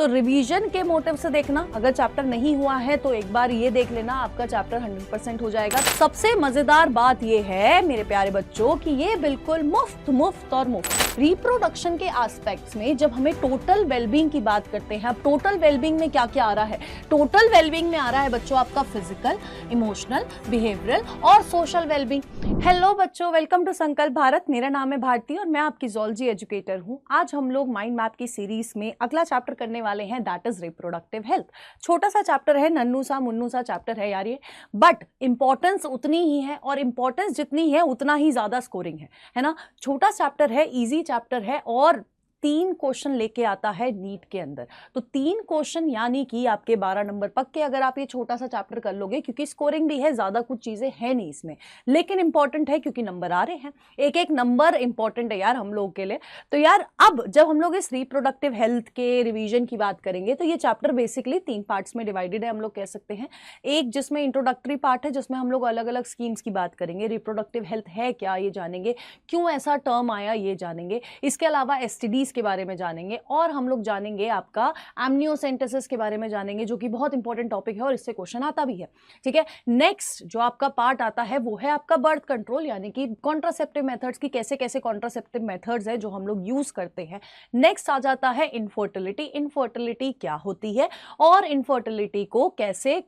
तो रिवीजन के मोटिव से देखना, अगर चैप्टर नहीं हुआ है तो एक बार ये देख लेना, आपका चैप्टर 100% हो जाएगा। सबसे मजेदार बात ये है मेरे प्यारे बच्चों कि ये बिल्कुल मुफ्त और मुफ्त। रिप्रोडक्शन के एस्पेक्ट्स में जब हमें टोटल वेलबींग की बात करते हैं, अब टोटल वेलबींग में क्या क्या आ रहा है? टोटल वेलबींग में आ रहा है बच्चों आपका फिजिकल, इमोशनल, बिहेवियरल और सोशल वेलबींग। हेलो बच्चों, वेलकम टू संकल्प भारत। मेरा नाम है भारती और मैं आपकी ज़ूलॉजी एजुकेटर हूँ। आज हम लोग माइंड मैप की सीरीज में अगला चैप्टर करने वाले हैं, दैट इज रिप्रोडक्टिव हेल्थ। छोटा सा चैप्टर है, नन्नू सा मुन्नू सा चैप्टर है यार ये, बट इंपॉर्टेंस उतनी ही है और इंपॉर्टेंस जितनी है उतना ही ज्यादा स्कोरिंग है ना। छोटा चैप्टर है, इजी चैप्टर है और 3 क्वेश्चन लेके आता है नीट के अंदर। तो 3 क्वेश्चन यानी कि आपके 12 नंबर पक्के, अगर आप ये छोटा सा चैप्टर कर लोगे, क्योंकि स्कोरिंग भी है, ज्यादा कुछ चीजें हैं नहीं इसमें, लेकिन इंपॉर्टेंट है क्योंकि नंबर आ रहे हैं। एक एक नंबर इंपॉर्टेंट है यार हम लोगों के लिए। तो यार अब जब हम लोग इस रिप्रोडक्टिव हेल्थ के रिवीजन की बात करेंगे तो ये चैप्टर बेसिकली 3 पार्ट्स में डिवाइडेड है, हम लोग कह सकते हैं। एक जिसमें इंट्रोडक्टरी पार्ट है, जिसमें हम लोग अलग अलग स्कीम्स की बात करेंगे, रिप्रोडक्टिव हेल्थ है क्या ये जानेंगे, क्यों ऐसा टर्म आया ये जानेंगे, इसके अलावा एसटीडीज के बारे में जानेंगे और हम लोग जानेंगे आपका एमनियोसेंटेसिस के बारे में जानेंगे, जो कि बहुत इंपॉर्टेंट टॉपिक है और इससे क्वेश्चन आता भी है। ठीक है, नेक्स्ट जो आपका पार्ट आता है वो है आपका बर्थ कंट्रोल, यानी कि कॉन्ट्रासेप्टिव मेथड्स की कैसे कैसे कॉन्ट्रासेप्टिव मेथड्स है जो हम लोग यूज करते हैं। नेक्स्ट आ जाता है इनफर्टिलिटी, इनफर्टिलिटी क्या होती है और इनफर्टिलिटी को कैसे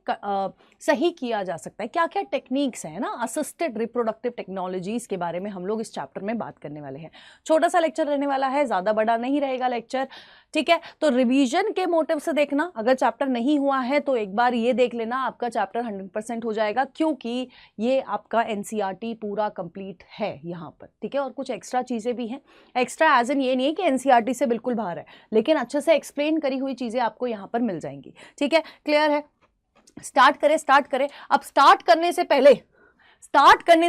सही किया जा सकता है, क्या क्या टेक्निक्स है ना, असिस्टेड रिप्रोडक्टिव टेक्नोलॉजीज के बारे में हम लोग इस चैप्टर में बात करने वाले हैं। छोटा सा लेक्चर रहने वाला है, ज्यादा बड़ा नहीं रहेगा लेक्चर। ठीक है, तो रिवीजन के मोटिव से देखना, अगर चैप्टर नहीं हुआ है तो एक बार ये देख लेना, आपका चैप्टर 100% हो जाएगा, क्योंकि ये आपका एनसीईआरटी पूरा कंप्लीट है यहाँ पर। ठीक है, और कुछ एक्स्ट्रा चीजें भी हैं। एक्स्ट्रा एज इन ये नहीं है कि एनसीईआरटी से बिल्कुल बाहर है, लेकिन अच्छे से एक्सप्लेन करी हुई चीजें आपको यहाँ पर मिल जाएंगी। ठीक है, क्लियर है? स्टार्ट करें। अब स्टार्ट करने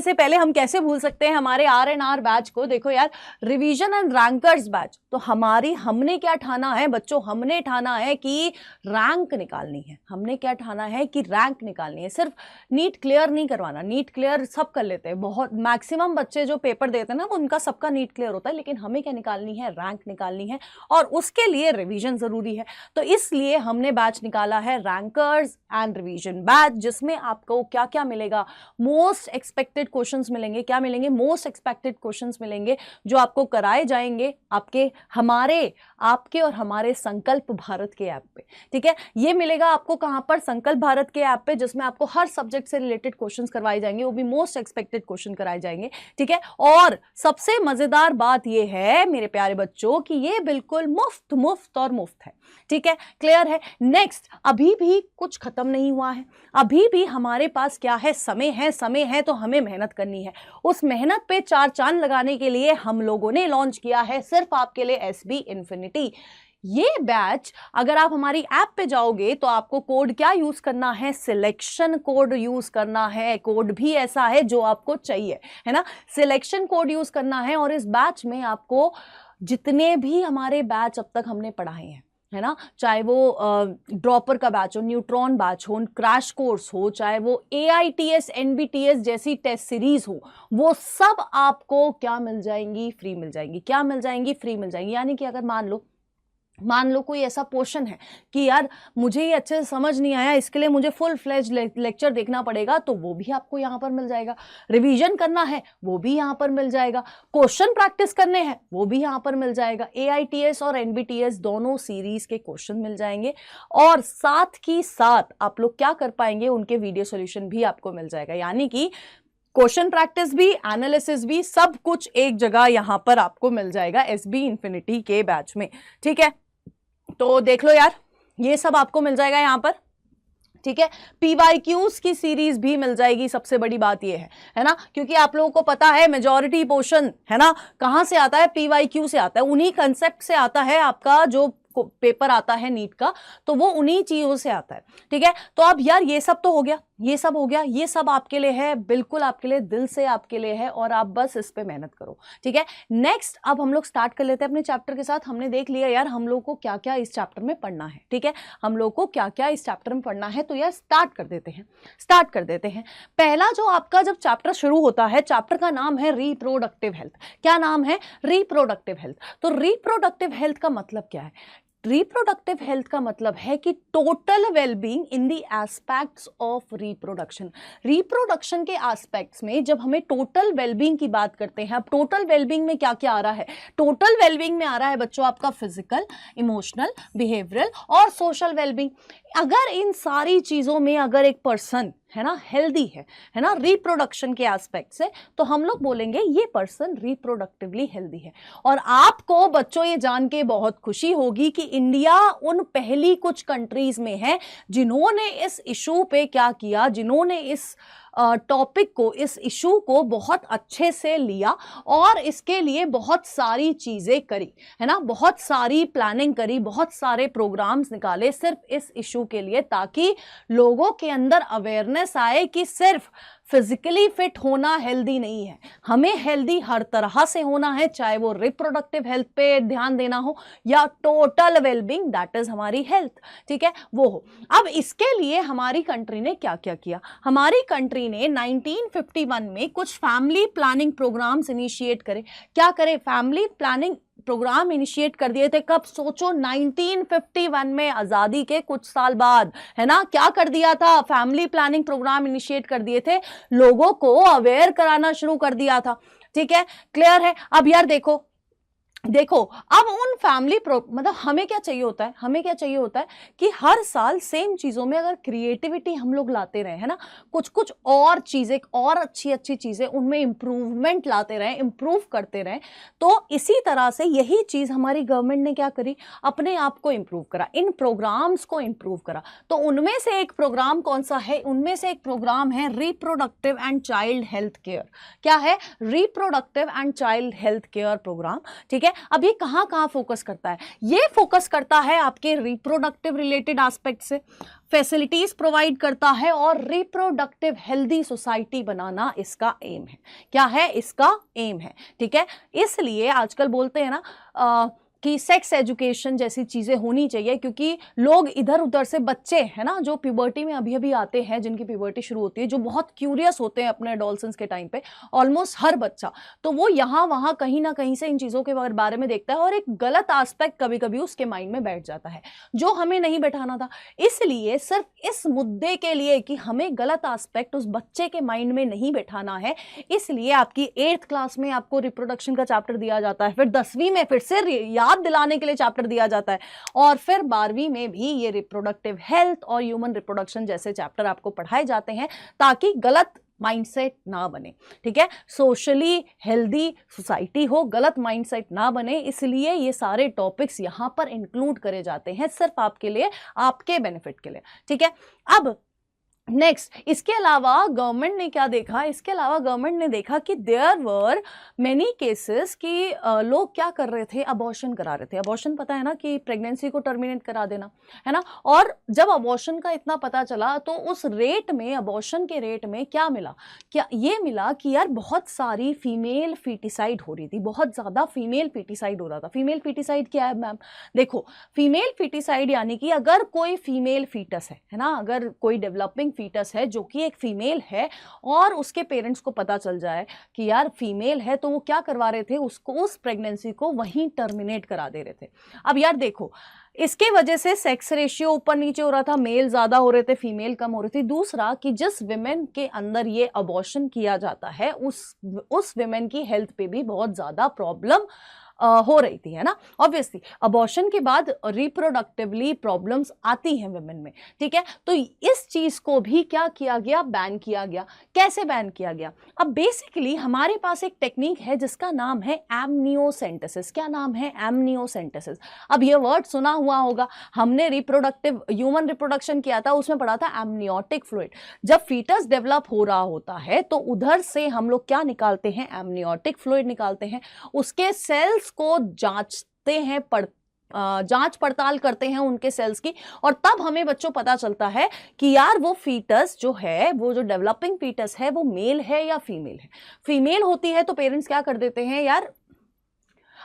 से पहले हम कैसे भूल सकते हैं हमारे आर बैच को। देखो यार, रिवीजन एंड रैंकर्स बैच, तो हमने क्या ठाना है बच्चों, हमने ठाना है कि रैंक निकालनी है। हमने क्या ठाना है कि रैंक निकालनी है, सिर्फ नीट क्लियर नहीं करवाना। नीट क्लियर सब कर लेते हैं, बहुत मैक्सिमम बच्चे जो पेपर देते हैं ना उनका सबका नीट क्लियर होता है, लेकिन हमें क्या निकालनी है, रैंक निकालनी है, और उसके लिए रिवीजन जरूरी है। तो इसलिए हमने बैच निकाला है रैंकर्स एंड रिवीजन बैच, जिसमें आपको क्या क्या मिलेगा, मोस्ट एक्सपेक्टेड क्वेश्चंस मिलेंगे। क्या मिलेंगे? मोस्ट एक्सपेक्टेड क्वेश्चंस मिलेंगे, जो आपको कराए जाएंगे आपके और हमारे संकल्प भारत के ऐप पे। ठीक है, ये मिलेगा आपको कहां पर? संकल्प भारत के ऐप पे, जिसमें आपको हर सब्जेक्ट से रिलेटेड क्वेश्चंस करवाए जाएंगे, वो भी मोस्ट एक्सपेक्टेड क्वेश्चन कराए जाएंगे। ठीक है, और सबसे मजेदार बात ये है मेरे प्यारे बच्चों कि ये बिल्कुल मुफ्त और मुफ्त है। ठीक है, क्लियर है? नेक्स्ट, अभी भी कुछ खत्म नहीं हुआ है, अभी भी हमारे पास क्या है, समय है, तो हमें मेहनत करनी है। उस मेहनत पे 4 चांद लगाने के लिए हम लोगों ने लॉन्च किया है सिर्फ आपके लिए एसबी इन्फिनिटी। ये बैच अगर आप हमारी ऐप पे जाओगे तो आपको कोड क्या यूज करना है, सिलेक्शन कोड यूज करना है। कोड भी ऐसा है जो आपको चाहिए, है ना, सिलेक्शन कोड यूज करना है। और इस बैच में आपको जितने भी हमारे बैच अब तक हमने पढ़ाए हैं, है ना, चाहे वो ड्रॉपर का बैच हो, न्यूट्रॉन बैच हो, क्रैश कोर्स हो, चाहे वो AITS NBTS जैसी टेस्ट सीरीज हो, वो सब आपको क्या मिल जाएंगी, फ्री मिल जाएंगी। क्या मिल जाएंगी? फ्री मिल जाएंगी। यानी कि अगर मान लो कोई ऐसा पोर्शन है कि यार मुझे ये अच्छे से समझ नहीं आया, इसके लिए मुझे फुल फ्लेज लेक्चर देखना पड़ेगा, तो वो भी आपको यहाँ पर मिल जाएगा। रिवीजन करना है वो भी यहाँ पर मिल जाएगा, क्वेश्चन प्रैक्टिस करने हैं वो भी यहाँ पर मिल जाएगा। AITS और NBTS दोनों सीरीज के क्वेश्चन मिल जाएंगे, और साथ ही साथ आप लोग क्या कर पाएंगे, उनके वीडियो सोल्यूशन भी आपको मिल जाएगा। यानी कि क्वेश्चन प्रैक्टिस भी, एनालिसिस भी, सब कुछ एक जगह यहां पर आपको मिल जाएगा एसबी इन्फिनिटी के बैच में। ठीक है, तो देख लो यार, ये सब आपको मिल जाएगा यहां पर। ठीक है, PYQs की सीरीज भी मिल जाएगी। सबसे बड़ी बात ये है ना, क्योंकि आप लोगों को पता है मेजॉरिटी पोर्शन है ना कहां से आता है, PYQ से आता है, उन्हीं कंसेप्ट से आता है आपका जो पेपर आता है नीट का, तो वो उन्हीं चीजों से आता है। ठीक है, तो अब यार ये सब तो हो गया, ये सब आपके लिए है, बिल्कुल आपके लिए, दिल से आपके लिए है, और आप बस इस पे मेहनत करो। ठीक है, नेक्स्ट अब हम लोग स्टार्ट कर लेते हैं अपने चैप्टर के साथ। हमने देख लिया यार हम लोग को क्या क्या इस चैप्टर में पढ़ना है। ठीक है, हम लोग को क्या क्या इस चैप्टर में पढ़ना है, तो यार स्टार्ट कर देते हैं। पहला जो आपका जब चैप्टर शुरू होता है, चैप्टर का नाम है रिप्रोडक्टिव हेल्थ। क्या नाम है? Reproductive health. तो रिप्रोडक्टिव हेल्थ का मतलब क्या है? रिप्रोडक्टिव हेल्थ का मतलब है कि total wellbeing in the aspects of reproduction. Reproduction के एस्पेक्ट्स में जब हमें टोटल वेलबींग की बात करते हैं, अब टोटल वेलबींग में क्या क्या आ रहा है? टोटल वेलबींग में आ रहा है बच्चों आपका फिजिकल, इमोशनल, बिहेवियरल और सोशल वेलबींग। अगर इन सारी चीजों में अगर एक पर्सन है ना हेल्दी है ना रिप्रोडक्शन के एस्पेक्ट से, तो हम लोग बोलेंगे ये पर्सन रिप्रोडक्टिवली हेल्दी है। और आपको बच्चों ये जान के बहुत खुशी होगी कि इंडिया उन पहली कुछ कंट्रीज में है जिन्होंने इस इशू पे क्या किया, जिन्होंने इस टॉपिक को, इस इशू को बहुत अच्छे से लिया और इसके लिए बहुत सारी चीजें करी, है ना, बहुत सारी प्लानिंग करी, बहुत सारे प्रोग्राम्स निकाले सिर्फ इस इशू के लिए, ताकि लोगों के अंदर अवेयरनेस आए कि सिर्फ फिजिकली फिट होना हेल्दी नहीं है, हमें हेल्दी हर तरह से होना है, चाहे वो रिप्रोडक्टिव हेल्थ पे ध्यान देना हो या टोटल वेलबींग, दैट इज हमारी हेल्थ, ठीक है, वो हो। अब इसके लिए हमारी कंट्री ने क्या क्या किया? हमारी कंट्री ने 1951 में कुछ फैमिली प्लानिंग प्रोग्राम्स इनिशिएट करे। क्या करे? फैमिली प्लानिंग प्रोग्राम इनिशिएट कर दिए थे। कब? सोचो 1951 में, आजादी के कुछ साल बाद, है ना। क्या कर दिया था? फैमिली प्लानिंग प्रोग्राम इनिशिएट कर दिए थे, लोगों को अवेयर कराना शुरू कर दिया था, ठीक है, क्लियर है। अब यार देखो अब उन फैमिली मतलब हमें क्या चाहिए होता है? हमें क्या चाहिए होता है कि हर साल सेम चीजों में अगर क्रिएटिविटी हम लोग लाते रहे, है ना, कुछ कुछ और चीजें और अच्छी चीजें उनमें इंप्रूवमेंट लाते रहे, इंप्रूव करते रहे। तो इसी तरह से यही चीज हमारी गवर्नमेंट ने क्या करी? अपने आप को इंप्रूव करा, इन प्रोग्राम्स को इंप्रूव करा। तो उनमें से एक प्रोग्राम कौन सा है? उनमें से एक प्रोग्राम है reproductive and child health care. क्या है? Reproductive and child health care programme, ठीक है। अब ये कहां फोकस करता है? ये फोकस करता है आपके रिप्रोडक्टिव रिलेटेड एस्पेक्ट से, फैसिलिटीज प्रोवाइड करता है और रिप्रोडक्टिव हेल्दी सोसाइटी बनाना इसका एम है। क्या है? इसका एम है, ठीक है। इसलिए आजकल बोलते हैं ना कि सेक्स एजुकेशन जैसी चीजें होनी चाहिए, क्योंकि लोग इधर उधर से बच्चे, है ना, जो प्यूबर्टी में अभी अभी आते हैं, जिनकी प्यूबर्टी शुरू होती है, जो बहुत क्यूरियस होते हैं अपने एडोलसेंस के टाइम पे, ऑलमोस्ट हर बच्चा, तो वो यहाँ वहाँ कहीं ना कहीं से इन चीजों के बारे में देखता है और एक गलत एस्पेक्ट कभी कभी उसके माइंड में बैठ जाता है, जो हमें नहीं बैठाना था। इसलिए सिर्फ इस मुद्दे के लिए कि हमें गलत एस्पेक्ट उस बच्चे के माइंड में नहीं बैठाना है, इसलिए आपकी 8th क्लास में आपको रिप्रोडक्शन का चैप्टर दिया जाता है, फिर 10वीं में फिर से याद दिलाने के लिए चैप्टर दिया जाता है, और फिर 12वीं में भी ये रिप्रोडक्टिव हेल्थ और ह्यूमन रिप्रोडक्शन जैसे चैप्टर आपको पढ़ाए जाते हैं, ताकि गलत माइंडसेट ना बने, ठीक है, सोशली हेल्दी सोसाइटी हो, गलत माइंडसेट ना बने। इसलिए ये सारे टॉपिक्स यहां पर इंक्लूड करे जाते हैं, सिर्फ आपके लिए, आपके बेनिफिट के लिए, ठीक है। अब नेक्स्ट, इसके अलावा गवर्नमेंट ने क्या देखा? इसके अलावा गवर्नमेंट ने देखा कि देयर वर मेनी केसेस कि लोग क्या कर रहे थे? अबॉर्शन करा रहे थे। अबॉर्शन पता है ना कि प्रेगनेंसी को टर्मिनेट करा देना, है ना। और जब अबॉर्शन का इतना पता चला, तो उस रेट में, अबॉर्शन के रेट में क्या मिला? क्या ये मिला कि यार बहुत सारी फीमेल फीटिसाइड हो रही थी, बहुत ज़्यादा फीमेल फीटिसाइड हो रहा था। फीमेल फीटिसाइड क्या है मैम? देखो, फीमेल फीटिसाइड यानी कि अगर कोई फीमेल फीटस है ना, अगर कोई डेवलपिंग फीटस है जो कि एक फीमेल है और उसके पेरेंट्स को पता चल जाए कि यार फीमेल है, तो वो क्या करवा रहे थे? उसको, उस प्रेगनेंसी को वहीं टर्मिनेट करा दे रहे थे। अब यार देखो, इसके वजह से सेक्स रेशियो ऊपर नीचे हो रहा था, मेल ज्यादा हो रहे थे, फीमेल कम हो रही थी। दूसरा कि जिस विमेन के अंदर ये अबॉर्शन किया जाता है, उस विमेन की हेल्थ पे भी बहुत ज्यादा प्रॉब्लम हो रही थी, है ना। ऑब्वियसली अबॉर्शन के बाद रिप्रोडक्टिवली प्रॉब्लम्स आती हैं वुमेन में, ठीक है। तो इस चीज को भी क्या किया गया? बैन किया गया। कैसे बैन किया गया? अब बेसिकली हमारे पास एक टेक्निक है जिसका नाम है एमनियोसेंटेसिस। क्या नाम है? एमनियोसेंटेसिस। अब ये वर्ड सुना हुआ होगा, हमने रिप्रोडक्टिव ह्यूमन रिप्रोडक्शन किया था, उसमें पढ़ा था एमनियोटिक फ्लूइड। जब फीटस डेवलप हो रहा होता है तो उधर से हम लोग क्या निकालते हैं? एमनियोटिक फ्लूइड निकालते हैं, उसके सेल्स को जांचते हैं, जांच पड़ताल करते हैं उनके सेल्स की, और तब हमें बच्चों पता चलता है कि यार वो फीटस जो है, वो जो डेवलपिंग फीटस है, वो मेल है या फीमेल है। फीमेल होती है तो पेरेंट्स क्या कर देते हैं यार?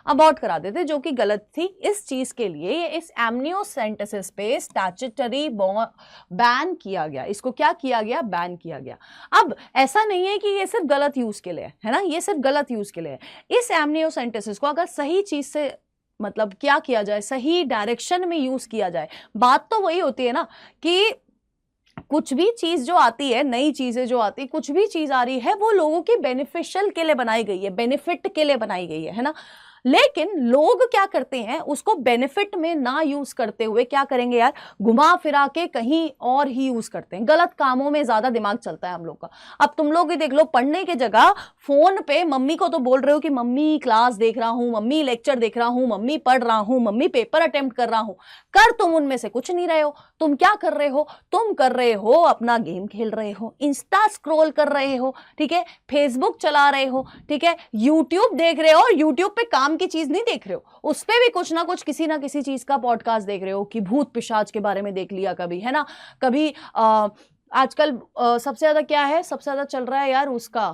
अबॉर्ट करा देते, जो कि गलत थी। इस चीज के लिए इस एमनियोसेंटेसिस पे स्टैट्यूटरी बैन किया गया। इसको क्या किया गया? बैन किया गया। अब ऐसा नहीं है कि ये सिर्फ गलत यूज के लिए है ना, ये सिर्फ गलत यूज के लिए है। इस एमनियोसेंटेसिस को अगर सही चीज से मतलब क्या किया जाए, सही डायरेक्शन में यूज किया जाए। बात तो वही होती है ना कि कुछ भी चीज जो आती है, नई चीजें जो आती, कुछ भी चीज आ रही है वो लोगों की बेनिफिशियल के लिए बनाई गई है, बेनिफिट के लिए बनाई गई है ना। लेकिन लोग क्या करते हैं, उसको बेनिफिट में ना यूज करते हुए क्या करेंगे यार, घुमा फिरा के कहीं और ही यूज करते हैं, गलत कामों में ज्यादा दिमाग चलता है हम लोग का। अब तुम लोग भी देख लो, पढ़ने की जगह फोन पे मम्मी को तो बोल रहे हो कि मम्मी क्लास देख रहा हूं, मम्मी लेक्चर देख रहा हूं, मम्मी पढ़ रहा हूं, मम्मी पेपर अटेम्प्ट कर रहा हूं, कर तुम उनमें से कुछ नहीं रहे हो। तुम क्या कर रहे हो, तुम कर रहे हो अपना गेम खेल रहे हो, इंस्टा स्क्रॉल कर रहे हो, ठीक है, फेसबुक चला रहे हो, ठीक है, यूट्यूब देख रहे हो, और यूट्यूब पे काम की चीज नहीं देख रहे हो, उस पे भी कुछ ना कुछ किसी ना किसी चीज का पॉडकास्ट देख रहे हो, कि भूत पिशाच के बारे में देख लिया कभी, है ना, कभी आजकल सबसे ज्यादा क्या है, सबसे ज्यादा चल रहा है यार उसका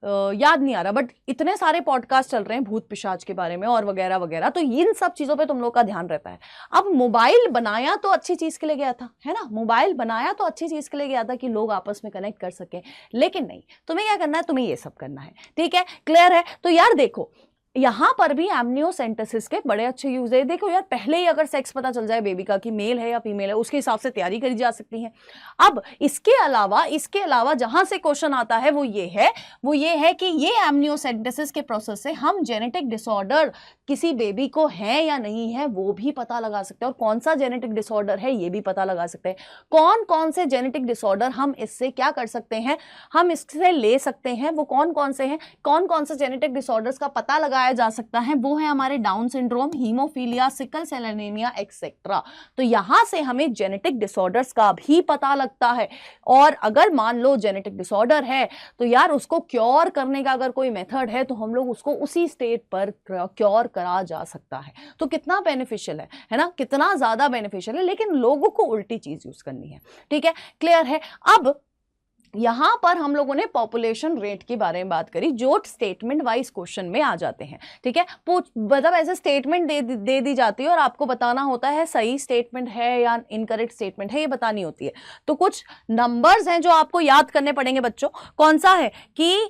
याद नहीं आ रहा, बट इतने सारे पॉडकास्ट चल रहे हैं भूत पिशाच के बारे में और वगैरह वगैरह, तो इन सब चीजों पे तुम लोग का ध्यान रहता है। अब मोबाइल बनाया तो अच्छी चीज के लिए गया था, है ना, मोबाइल बनाया तो अच्छी चीज के लिए गया था कि लोग आपस में कनेक्ट कर सके, लेकिन नहीं, तुम्हें क्या करना है, तुम्हें ये सब करना है, ठीक है, क्लियर है। तो यार देखो, यहां पर भी एमनियोसेंटेसिस के बड़े अच्छे यूज है। देखो यार, पहले ही अगर सेक्स पता चल जाए बेबी का कि मेल है या फीमेल है, उसके हिसाब से तैयारी करी जा सकती है। अब इसके अलावा जहां से क्वेश्चन आता है वो ये है कि ये एमनियोसेंटेसिस के प्रोसेस से हम जेनेटिक डिसऑर्डर किसी बेबी को है या नहीं है वो भी पता लगा सकते हैं, और कौन सा जेनेटिक डिसऑर्डर है ये भी पता लगा सकते हैं। कौन कौन से जेनेटिक डिसऑर्डर हम इससे क्या कर सकते हैं, हम इससे ले सकते हैं, वो कौन कौन से हैं, कौन कौन से जेनेटिक डिसऑर्डर्स का पता लगाया जा सकता है, वो है हमारे down syndrome, haemophilia, sickle cell anaemia et cetera. तो यहां से हमें जेनेटिक डिसऑर्डर्स का भी पता लगता है, और अगर मान लो जेनेटिक डिसऑर्डर है तो यार उसको क्योर करने का अगर कोई मेथड है तो हम लोग उसको उसी स्टेट पर क्योर करा जा सकता है। तो कितना बेनिफिशियल है ना, कितना ज्यादा बेनिफिशियल है, लेकिन लोगों को उल्टी चीज यूज करनी है, ठीक है, क्लियर है। अब यहां पर हम लोगों ने पॉपुलेशन रेट के बारे में बात करी, जो स्टेटमेंट वाइज क्वेश्चन में आ जाते हैं, ठीक है, मतलब ऐसे स्टेटमेंट दे दी जाती है और आपको बताना होता है सही स्टेटमेंट है या इनकरेक्ट स्टेटमेंट है, ये बतानी होती है। तो कुछ नंबर्स हैं जो आपको याद करने पड़ेंगे बच्चों। कौन सा है कि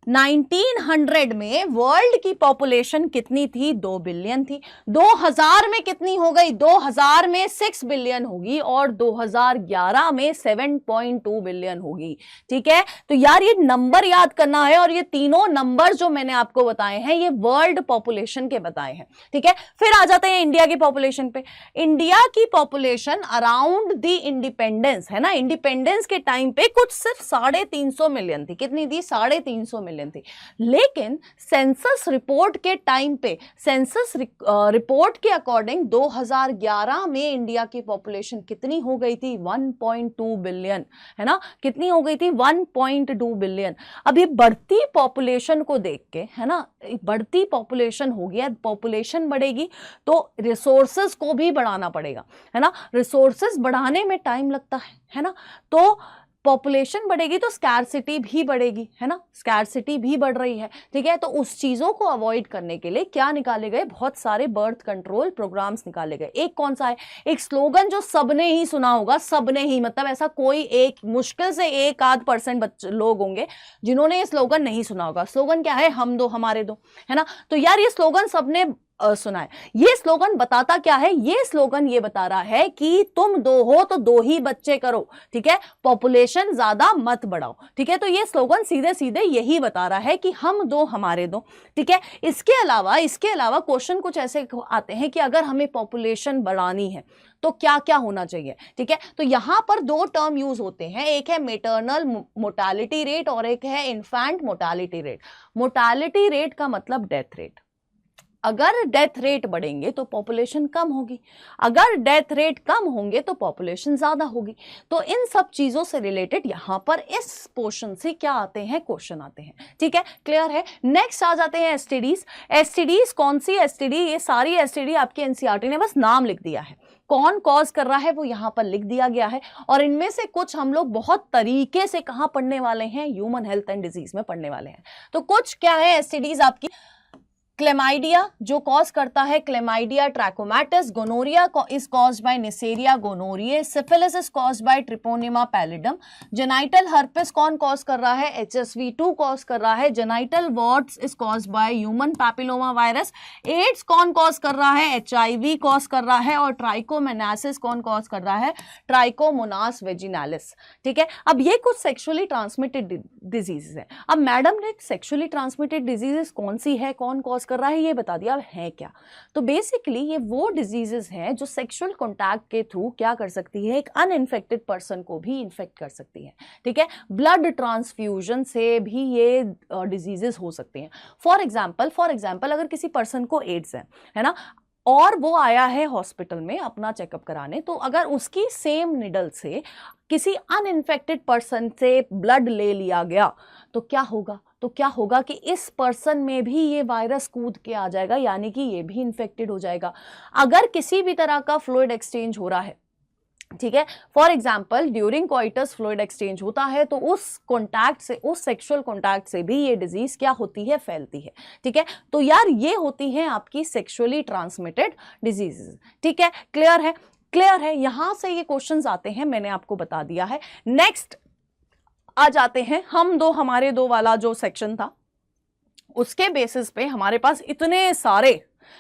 1900 में वर्ल्ड की पॉपुलेशन कितनी थी, 2 बिलियन थी। 2000 में कितनी हो गई, 2000 में 6 बिलियन होगी, और 2011 में 7.2 बिलियन होगी, ठीक है। तो यार ये नंबर याद करना है, और ये तीनों नंबर जो मैंने आपको बताए हैं ये वर्ल्ड पॉपुलेशन के बताए हैं, ठीक है। फिर आ जाते हैं इंडिया की पॉपुलेशन पे। इंडिया की पॉपुलेशन अराउंड द इंडिपेंडेंस, है ना, इंडिपेंडेंस के टाइम पे कुछ सिर्फ 350 मिलियन थी। कितनी थी, 350 मिलियन थी। लेकिन सेंसस रिपोर्ट के टाइम पे, सेंसस रिपोर्ट के अकॉर्डिंग 2011 में इंडिया की पॉपुलेशन कितनी हो गई थी, 1.2 बिलियन, है ना, कितनी हो गई थी, 1.2 बिलियन। अब ये बढ़ती पॉपुलेशन को देख के, है ना, बढ़ती पॉपुलेशन होगी, पॉपुलेशन बढ़ेगी तो रिसोर्सेज को भी बढ़ाना पड़ेगा, है ना, रिसोर्सेज बढ़ाने में टाइम लगता है ना, तो पॉपुलेशन बढ़ेगी तो स्कैर्सिटी भी बढ़ेगी, है ना, स्कैर्सिटी भी बढ़ रही है, ठीक है। तो उस चीजों को अवॉइड करने के लिए क्या निकाले गए, बहुत सारे बर्थ कंट्रोल प्रोग्राम्स निकाले गए। एक कौन सा है, एक स्लोगन जो सबने ही सुना होगा, सबने ही, मतलब ऐसा कोई एक मुश्किल से 1-8% लोग होंगे जिन्होंने ये स्लोगन नहीं सुना होगा। स्लोगन क्या है, हम दो हमारे दो, है ना। तो यार ये स्लोगन सबने सुना है। ये स्लोगन बताता क्या है, ये स्लोगन ये बता रहा है कि तुम 2 हो तो 2 ही बच्चे करो, ठीक है, पॉपुलेशन ज्यादा मत बढ़ाओ, ठीक है। तो ये स्लोगन सीधे सीधे यही बता रहा है कि हम 2 हमारे 2, ठीक है। इसके अलावा क्वेश्चन कुछ ऐसे आते हैं कि अगर हमें पॉपुलेशन बढ़ानी है तो क्या क्या होना चाहिए, ठीक है। तो यहां पर 2 टर्म यूज होते हैं, एक है मेटर्नल मोर्टालिटी रेट और एक है infant mortality rate. Mortality rate का मतलब डेथ रेट। अगर डेथ रेट बढ़ेंगे तो पॉपुलेशन कम होगी, अगर डेथ रेट कम होंगे तो पॉपुलेशन ज्यादा होगी। तो इन सब चीजों से रिलेटेड यहां पर इस पोर्शन से क्या आते हैं, क्वेश्चन आते हैं, ठीक है, क्लियर है। नेक्स्ट आ जाते हैं एसटीडीज। एसटीडीज कौन सी एसटीडी, ये सारी एसटीडी आपके एनसीईआरटी ने बस नाम लिख दिया है, कौन कॉज कर रहा है वो यहां पर लिख दिया गया है। और इनमें से कुछ हम लोग बहुत तरीके से कहां पढ़ने वाले हैं, ह्यूमन हेल्थ एंड डिजीज में पढ़ने वाले हैं। तो कुछ क्या है एसटीडीज आपकी, क्लेमाइडिया जो कॉज करता है chlamydia trachomatis, gonorrhoea is caused by neisseria gonorrhoeae, syphilis is caused by treponema pallidum, genital herpes कौन कॉज कर रहा है, HSV2 कॉज कर रहा है, genital warts is caused by human papilloma virus, AIDS कौन कॉज कर रहा है, HIV कॉज कर रहा है, और ट्राइकोमोनासिस कौन कॉज कर रहा है, ट्राइकोमोनास वेजिनालिस। ठीक है, अब ये कुछ सेक्सुअली ट्रांसमिटेड डिजीजेस है। अब मैडम ने सेक्सुअली ट्रांसमिटेड डिजीजेस कौन सी है, कौन कॉज कर रहा है, ये बता दिया। अब है क्या, तो बेसिकली ये वो डिजीजेस हैं जो सेक्सुअल कॉन्टैक्ट के थ्रू क्या कर सकती है, एक अनइन्फेक्टेड पर्सन को भी इन्फेक्ट कर सकती है। ठीक है, ब्लड ट्रांसफ्यूजन से भी ये डिजीजेस हो सकते हैं। फॉर एग्जाम्पल अगर किसी पर्सन को एड्स है ना, और वो आया है हॉस्पिटल में अपना चेकअप कराने, तो अगर उसकी सेम निडल से किसी अनइन्फेक्टेड पर्सन से ब्लड ले लिया गया तो क्या होगा कि इस पर्सन में भी ये वायरस कूद के आ जाएगा, यानी कि ये भी इन्फेक्टेड हो जाएगा। अगर किसी भी तरह का फ्लूइड एक्सचेंज हो रहा है, ठीक है, for example during coitus fluid exchange होता है, तो उस कॉन्टैक्ट से, उस सेक्सुअल कॉन्टैक्ट से भी ये डिजीज क्या होती है, फैलती है। ठीक है, तो यार ये होती है आपकी सेक्सुअली ट्रांसमिटेड डिजीजेस। ठीक है, क्लियर है, यहां से ये क्वेश्चंस आते हैं, मैंने आपको बता दिया है। नेक्स्ट आ जाते हैं हमारे दो वाला जो सेक्शन था, उसके बेसिस पे हमारे पास इतने सारे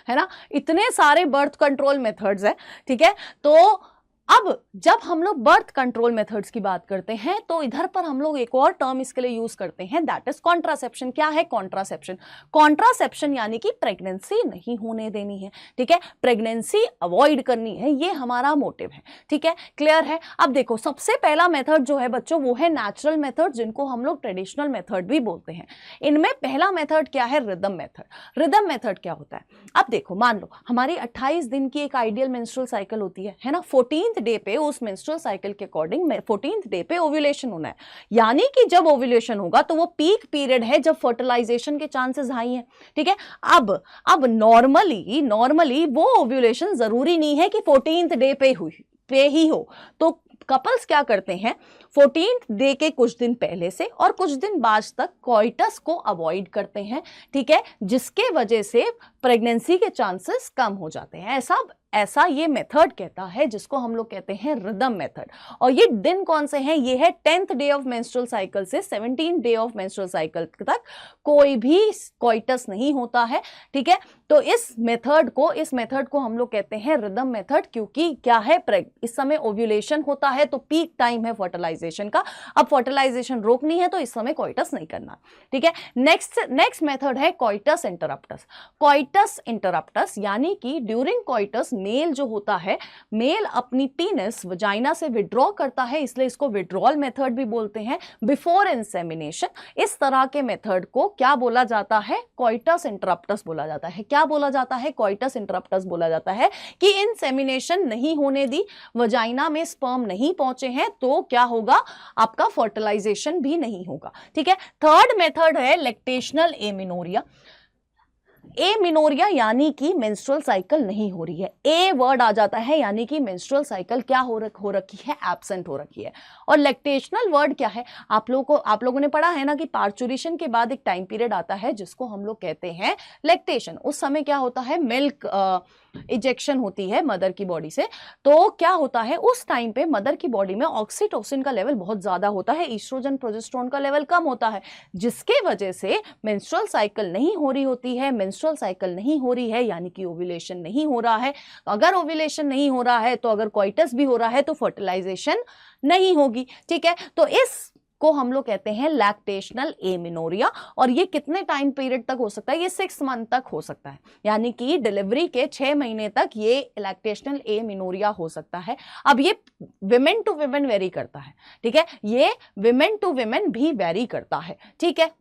है ना, इतने सारे बर्थ कंट्रोल मेथड्स है। ठीक है, तो अब जब हम लोग बर्थ कंट्रोल मेथड्स की बात करते हैं, तो इधर पर हम लोग एक और टर्म इसके लिए यूज करते हैं, दैट इज कॉन्ट्रासेप्शन। क्या है कॉन्ट्रासेप्शन? यानी कि प्रेगनेंसी नहीं होने देनी है। ठीक है, प्रेगनेंसी अवॉइड करनी है, ये हमारा मोटिव है। ठीक है, क्लियर है। अब देखो, सबसे पहला मेथड जो है बच्चों, वो है नेचुरल मेथड, जिनको हम लोग ट्रेडिशनल मेथड भी बोलते हैं। इनमें पहला मेथड क्या है, रिदम मेथड। रिदम मेथड क्या होता है? अब देखो, मान लो हमारी 28 दिन की एक आइडियल मेंस्ट्रुअल साइकिल होती है ना, 14th डे पे उस मेंस्ट्रुअल साइकिल के अकॉर्डिंग 14th डे पे ओव्यूलेशन होना है। यानी कि जब ओव्यूलेशन होगा तो वो पीक पीरियड है जब फर्टिलाइजेशन के चांसेस हाई हैं। ठीक है, अब नॉर्मली वो ओव्यूलेशन जरूरी नहीं है कि 14th डे पे ही हो। तो कपल्स क्या करते हैं, 14th डे के कुछ दिन पहले से और कुछ दिन बाद तक कॉइटस को अवॉइड करते हैं। ठीक है, जिसके वजह से प्रेगनेंसी के चांसेस कम हो जाते हैं। ऐसा ये मेथड कहता है, जिसको हम लोग कहते हैं रिदम मेथड। और ये दिन कौन से हैं? ये है 10th day of menstrual cycle से 17th day of menstrual cycle तक कोई भी कॉइटस नहीं होता है। ठीक है, तो इस मेथड को हम लोग कहते हैं रिदम मेथड, क्योंकि क्या है, इस समय ओव्यूलेशन होता है, तो पीक टाइम है फर्टिलाइजेशन का। अब फर्टिलाइजेशन रोकनी है तो इस समय कॉइटस नहीं करना। ठीक है, नेक्स्ट मेथड है कॉइटस इंटरप्टस। यानी कि ड्यूरिंग कॉइटस मेल जो होता है, मेल अपनी पीनस वजाइना से विड्रॉ करता है, इसलिए इसको विड्रॉल मेथड भी बोलते हैं। बिफोर इंसेमिनेशन इस तरह के मेथड को क्या बोला जाता है, कॉइटस इंटरप्टस बोला जाता है। क्या बोला जाता है? कॉइटस इंटरप्टस बोला जाता है कि इंसेमिनेशन नहीं होने दी, वजाइना में स्पर्म नहीं पहुंचे हैं, तो क्या होगा, आपका फर्टिलाइजेशन भी नहीं होगा। ठीक है, थर्ड मेथड है लैक्टेशनल एमिनोरिया, यानी कि मेंस्ट्रुअल साइकिल नहीं हो रही है। ए वर्ड आ जाता है, यानी कि मेंस्ट्रुअल साइकिल क्या हो रखी है, एब्सेंट हो रखी है। और लैक्टेशनल वर्ड क्या है, आप लोगों ने पढ़ा है ना कि पार्चुरेशन के बाद एक टाइम पीरियड आता है जिसको हम लोग कहते हैं लैक्टेशन। उस समय क्या होता है, मिल्क इजेक्शन होती है मदर की बॉडी से। तो क्या होता है, उस टाइम पे मदर की बॉडी में ऑक्सीटोसिन का लेवल बहुत ज्यादा होता है, ईस्ट्रोजन प्रोजेस्टेरोन का लेवल कम होता है, जिसके वजह से मेंस्ट्रुअल साइकिल नहीं हो रही होती है। मेंस्ट्रुअल साइकिल नहीं हो रही है यानी कि ओव्यूलेशन नहीं हो रहा है। अगर ओव्यूलेशन नहीं हो रहा है, तो अगर कॉइटस भी हो रहा है, तो फर्टिलाइजेशन नहीं होगी। ठीक है, तो इस को हम लोग कहते हैं लैक्टेशनल एमिनोरिया। और ये कितने टाइम पीरियड तक हो सकता है? ये 6 मंथ तक हो सकता है, यानी कि डिलीवरी के 6 महीने तक ये लैक्टेशनल एमिनोरिया हो सकता है। अब ये विमेन टू विमेन वेरी करता है। ठीक है, ये विमेन टू विमेन भी वेरी करता है। ठीक है,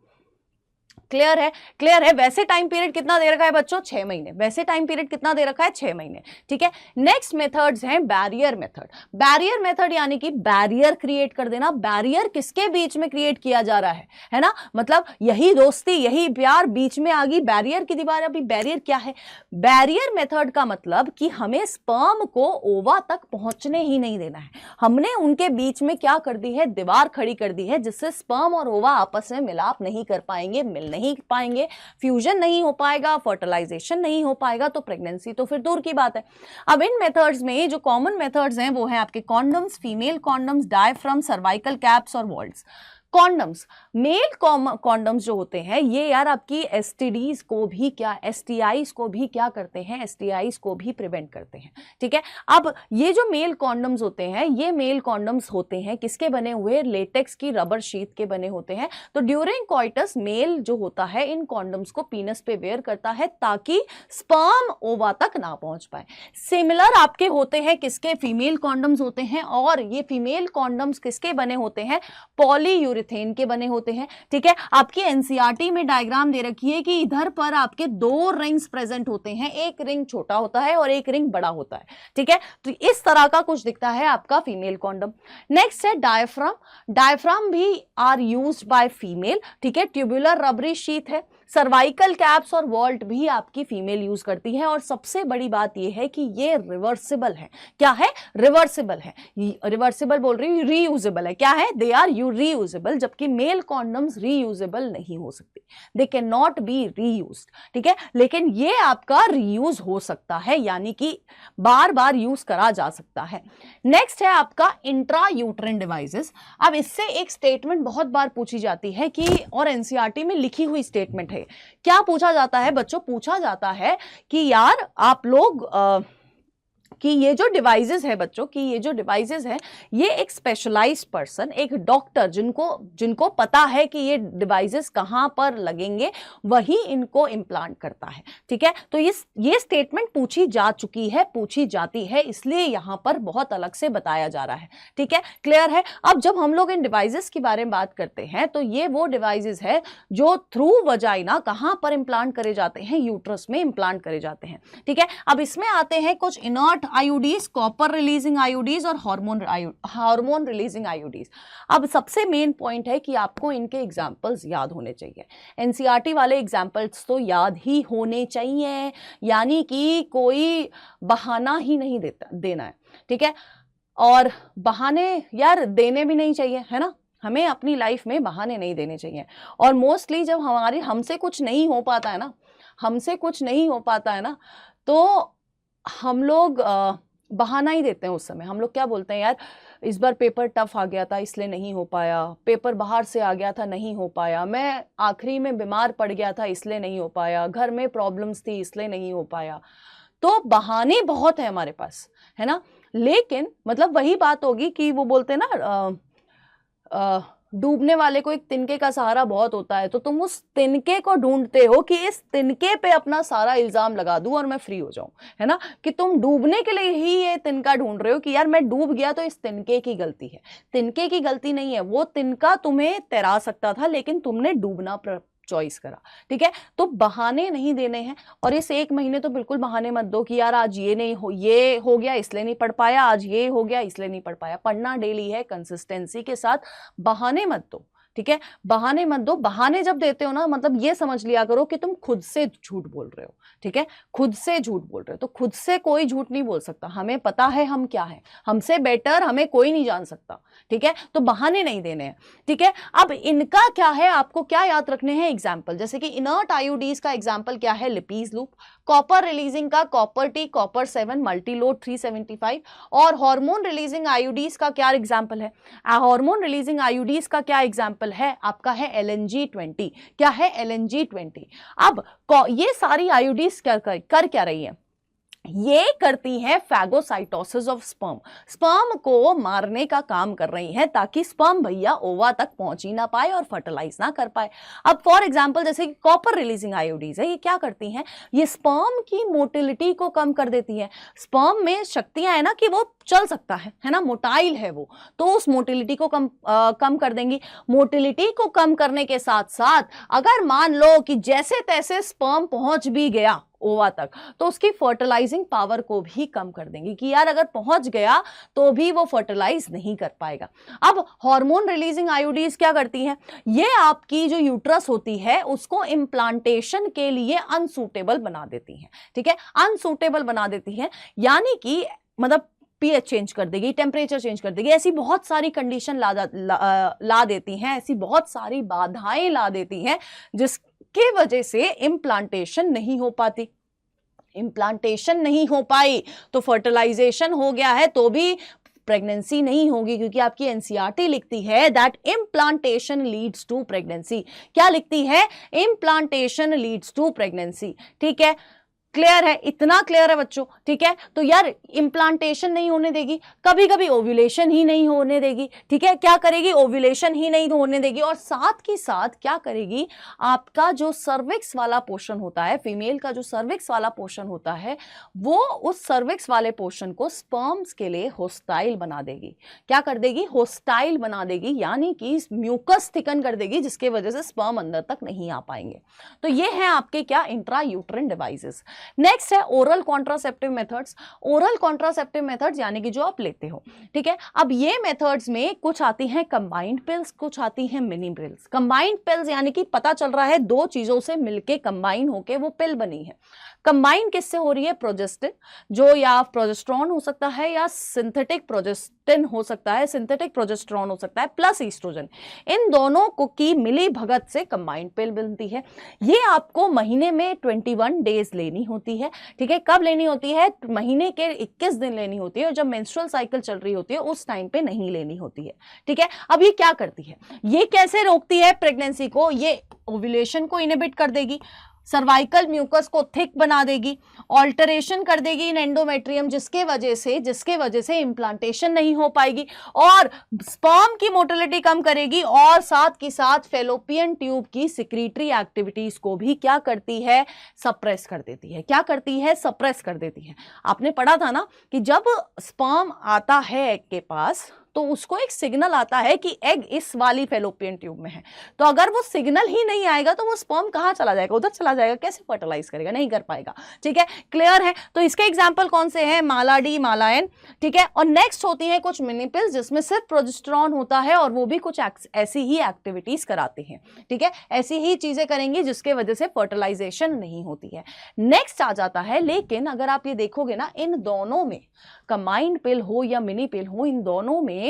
क्लियर है। वैसे टाइम पीरियड कितना दे रखा है बच्चों? 6 महीने। वैसे टाइम पीरियड कितना दे रखा है? 6 महीने। ठीक है, नेक्स्ट मेथड्स हैं बैरियर मेथड यानी कि बैरियर क्रिएट कर देना। बैरियर किसके बीच में क्रिएट किया जा रहा है ना, मतलब यही दोस्ती, यही प्यार, बीच में आ गई बैरियर की दीवार। अभी बैरियर क्या है? बैरियर मेथड का मतलब कि हमें स्पर्म को ओवा तक पहुंचने ही नहीं देना है। हमने उनके बीच में क्या कर दी है? दीवार खड़ी कर दी है, जिससे स्पर्म और ओवा आपस में मिलाप नहीं कर पाएंगे, मिल नहीं पाएंगे, फ्यूजन नहीं हो पाएगा, फर्टिलाइजेशन नहीं हो पाएगा, तो प्रेगनेंसी तो फिर दूर की बात है। अब इन मेथड्स में जो कॉमन मेथड्स हैं वो हैं आपके condoms, female condoms, diaphragm, cervical caps और वॉल्ट्स। कॉन्डम्स, मेल कॉन्डम्स जो होते हैं ये यार आपकी एसटीडीज को भी क्या, एसटीआईज को भी क्या करते हैं, एसटीआईज को भी प्रिवेंट करते हैं, ठीक है। अब ये जो मेल कॉन्डम्स होते हैं, ये मेल कॉन्डम्स होते हैं किसके बने हुए, लेटेक्स की रबर शीट के बने होते हैं। तो ड्यूरिंग कॉइटस मेल जो होता है इन कॉन्डम्स को पीनस पे वेयर करता है ताकि स्पर्म ओवा तक ना पहुंच पाए। सिमिलर आपके होते हैं किसके, फीमेल कॉन्डम्स होते हैं, और ये फीमेल कॉन्डम्स किसके बने होते हैं, पॉलीयूरेथेन के बने होते हैं, ठीक है। आपकी एनसीईआरटी में डायग्राम दे रखी है कि इधर पर आपके 2 रिंग्स प्रेजेंट होते हैं, एक रिंग छोटा होता है और एक रिंग बड़ा होता है, ठीक है। तो इस तरह का कुछ दिखता है आपका फीमेल कॉन्डम। नेक्स्ट है डायफ्राम। डायफ्राम भी आर यूज्ड बाय फीमेल, ठीक है, ट्यूबुलर रबरी शीथ है। सर्वाइकल कैप्स और वॉल्ट भी आपकी फीमेल यूज करती है, और सबसे बड़ी बात यह है कि ये रिवर्सिबल है। क्या है, रिवर्सिबल है, रिवर्सिबल बोल रही हूँ, रीयूजेबल है। क्या है, दे आर रीयूजेबल, जबकि मेल कॉन्डम्स रीयूजेबल नहीं हो सकती, they can not be reused, ठीक है। लेकिन ये आपका रीयूज हो सकता है, यानी कि बार बार यूज करा जा सकता है। नेक्स्ट है आपका इंट्रा यूट्रिन डिवाइसेस। अब इससे एक स्टेटमेंट बहुत बार पूछी जाती है कि, और एनसीईआरटी में लिखी हुई स्टेटमेंट है, क्या पूछा जाता है बच्चों, पूछा जाता है कि यार आप लोग कि ये जो डिवाइसेस है बच्चों, कि ये जो डिवाइसेस है ये एक स्पेशलाइज्ड पर्सन, एक डॉक्टर जिनको पता है कि ये डिवाइसेस कहां पर लगेंगे, वही इनको इम्प्लांट करता है, ठीक है। तो ये स्टेटमेंट पूछी जा चुकी है, पूछी जाती है, इसलिए यहां पर बहुत अलग से बताया जा रहा है, ठीक है, क्लियर है। अब जब हम लोग इन डिवाइसेस के बारे में बात करते हैं तो ये वो डिवाइसेस है जो थ्रू वजाइना कहां पर इम्प्लांट करे जाते हैं, यूट्रस में इम्प्लांट करे जाते हैं, ठीक है। अब इसमें आते हैं कुछ inert IUDs, copper releasing IUDs और हार्मोन रिलीजिंग आईयूडीज। अब सबसे मेन पॉइंट है कि आपको इनके एग्जांपल्स याद होने चाहिए। एनसीईआरटी वाले एग्जांपल्स तो याद ही होने चाहिए, यानी कि कोई बहाना ही नहीं देना है, ठीक है। और बहाने यार देने भी नहीं चाहिए, है ना, हमें अपनी लाइफ में बहाने नहीं देने चाहिए। और मोस्टली जब हमसे कुछ नहीं हो पाता है ना, हमसे कुछ नहीं हो पाता है ना, तो हम लोग बहाना ही देते हैं। उस समय हम लोग क्या बोलते हैं, यार इस बार पेपर टफ आ गया था इसलिए नहीं हो पाया, पेपर बाहर से आ गया था नहीं हो पाया, मैं आखिरी में बीमार पड़ गया था इसलिए नहीं हो पाया, घर में प्रॉब्लम्स थी इसलिए नहीं हो पाया। तो बहाने बहुत है हमारे पास, है ना। लेकिन मतलब वही बात होगी कि वो बोलते हैं ना, डूबने वाले को एक तिनके का सहारा बहुत होता है, तो तुम उस तिनके को ढूंढते हो कि इस तिनके पे अपना सारा इल्जाम लगा दूं और मैं फ्री हो जाऊं, है ना, कि तुम डूबने के लिए ही ये तिनका ढूंढ रहे हो कि यार मैं डूब गया तो इस तिनके की गलती है। तिनके की गलती नहीं है, वो तिनका तुम्हें तैरा सकता था लेकिन तुमने डूबना चॉइस करा, ठीक है। तो बहाने नहीं देने हैं, और इस 1 महीने तो बिल्कुल बहाने मत दो कि यार आज ये हो गया इसलिए नहीं पढ़ पाया, आज ये हो गया इसलिए नहीं पढ़ पाया। पढ़ना डेली है, कंसिस्टेंसी के साथ, बहाने मत दो, ठीक है, बहाने मत दो। बहाने जब देते हो ना, मतलब ये समझ लिया करो कि तुम खुद से झूठ बोल रहे हो, ठीक है, खुद से झूठ बोल रहे हो। तो खुद से कोई झूठ नहीं बोल सकता, हमें पता है हम क्या है, हमसे बेटर हमें कोई नहीं जान सकता, ठीक है। तो बहाने नहीं देने हैं, ठीक है। अब इनका क्या है, आपको क्या याद रखने हैं एग्जाम्पल, जैसे कि इनर्ट आईयूडीज का एग्जाम्पल क्या है, लिपीज लूप, कॉपर रिलीजिंग का कॉपर टी, कॉपर 7, मल्टीलोड 375, और हार्मोन रिलीजिंग आईयूडीज का क्या एग्जाम्पल है, हार्मोन रिलीजिंग आईयूडीज का क्या एग्जाम्पल है आपका, है LNG-20। क्या है, LNG-20। अब ये सारी आईयूडीज कर क्या रही है, ये करती है फैगोसाइटोसिस ऑफ स्पर्म, स्पर्म को मारने का काम कर रही है ताकि स्पर्म भैया ओवा तक पहुंच ही ना पाए और फर्टिलाइज ना कर पाए। अब फॉर एग्जांपल जैसे कि कॉपर रिलीजिंग आयोडीज है, ये क्या करती हैं, ये स्पर्म की मोटिलिटी को कम कर देती है। स्पर्म में शक्तियां है ना कि वो चल सकता है ना, मोटाइल है वो, तो उस मोटिलिटी को कम कर देंगी। मोटिलिटी को कम करने के साथ साथ अगर मान लो कि जैसे तैसे स्पर्म पहुंच भी गया ओवा तक, तो उसकी फर्टिलाइजिंग पावर को भी कम कर देंगी कि यार अगर पहुंच गया तो भी वो फर्टिलाइज नहीं कर पाएगा। अब हार्मोन रिलीजिंग आयोडीज क्या करती हैं, ये आपकी जो यूट्रस होती है उसको इम्प्लांटेशन के लिए अनसूटेबल बना देती हैं, ठीक है, अनसूटेबल बना देती हैं, यानी कि मतलब पीएच चेंज कर देगी, टेम्परेचर चेंज कर देगी, ऐसी बहुत सारी कंडीशन ला देती हैं, ऐसी बहुत सारी बाधाएं ला देती हैं जिसके वजह से इम्प्लांटेशन नहीं हो पाती। इम्प्लांटेशन नहीं हो पाई तो फर्टिलाइजेशन हो गया है तो भी प्रेगनेंसी नहीं होगी, क्योंकि आपकी एनसीईआरटी लिखती है that implantation leads to pregnancy. क्या लिखती है? Implantation leads to pregnancy. ठीक है, क्लियर है? इतना क्लियर है बच्चों? ठीक है, तो यार इम्प्लांटेशन नहीं होने देगी, कभी कभी ओव्यूलेशन ही नहीं होने देगी। ठीक है, क्या करेगी? ओव्यूलेशन ही नहीं होने देगी, और साथ की साथ क्या करेगी? आपका जो सर्विक्स वाला पोर्शन होता है, फीमेल का जो सर्विक्स वाला पोर्शन होता है, वो उस सर्विक्स वाले पोर्शन को स्पर्म्स के लिए होस्टाइल बना देगी। क्या कर देगी? होस्टाइल बना देगी, यानी कि म्यूकस थिकन कर देगी, जिसके वजह से स्पर्म अंदर तक नहीं आ पाएंगे। तो ये है आपके क्या? Intra uterine devices. नेक्स्ट है oral contraceptive methods. Oral contraceptive methods यानी कि जो आप लेते हो। ठीक है, अब ये मेथड्स में कुछ आती हैं कंबाइंड पिल्स, कुछ आती हैं मिनी पिल्स। कंबाइंड पिल्स यानी कि पता चल रहा है दो चीजों से मिलके कंबाइन होके वो पिल बनी है। कंबाइन किससे हो रही है? प्रोजेस्टिन, जो या प्रोजेस्ट्रॉन हो सकता है या सिंथेटिक प्रोजेस्टिन हो सकता है, सिंथेटिक प्रोजेस्ट्रॉन हो सकता है, प्लस ईस्ट्रोजन। इन दोनों को की मिली भगत से कंबाइंड पिल बनती है। ये आपको महीने में 21 डेज लेनी होती है। ठीक है, कब लेनी होती है? महीने के 21 दिन लेनी होती है, और जब मेंस्ट्रुअल साइकिल चल रही होती है उस टाइम पे नहीं लेनी होती है। ठीक है, अब ये क्या करती है? ये कैसे रोकती है प्रेगनेंसी को? ये ओव्यूलेशन को इनहिबिट कर देगी, सर्वाइकल म्यूकस को थिक बना देगी, ऑल्टरेशन कर देगी इन एंडोमेट्रियम, जिसके वजह से इम्प्लांटेशन नहीं हो पाएगी, और स्पर्म की मोटिलिटी कम करेगी, और साथ की साथ फेलोपियन ट्यूब की सिक्रीटरी एक्टिविटीज को भी क्या करती है? सप्रेस कर देती है। क्या करती है? सप्रेस कर देती है। आपने पढ़ा था ना कि जब स्पर्म आता है एग के पास तो उसको एक सिग्नल आता है कि एग इस वाली फेलोपियन ट्यूब में है। तो अगर वो सिग्नल ही नहीं आएगा तो वो स्पर्म कहाँ चला जाएगा? उधर चला जाएगा, कैसे फर्टिलाइज करेगा? नहीं कर पाएगा। ठीक है, क्लियर है? तो इसके एग्जाम्पल कौन से हैं? माला डी, माला एन। ठीक है, और नेक्स्ट होती है कुछ मिनी पिल्स जिसमें सिर्फ प्रोजेस्टेरॉन होता है, और वो भी कुछ ऐसी ही एक्टिविटीज कराते हैं। ठीक है, ऐसी ही चीजें करेंगी जिसके वजह से फर्टिलाइजेशन नहीं होती है। नेक्स्ट आ जाता है, लेकिन अगर आप ये देखोगे ना, इन दोनों में कंबाइंड पिल हो या मिनी पिल हो, इन दोनों में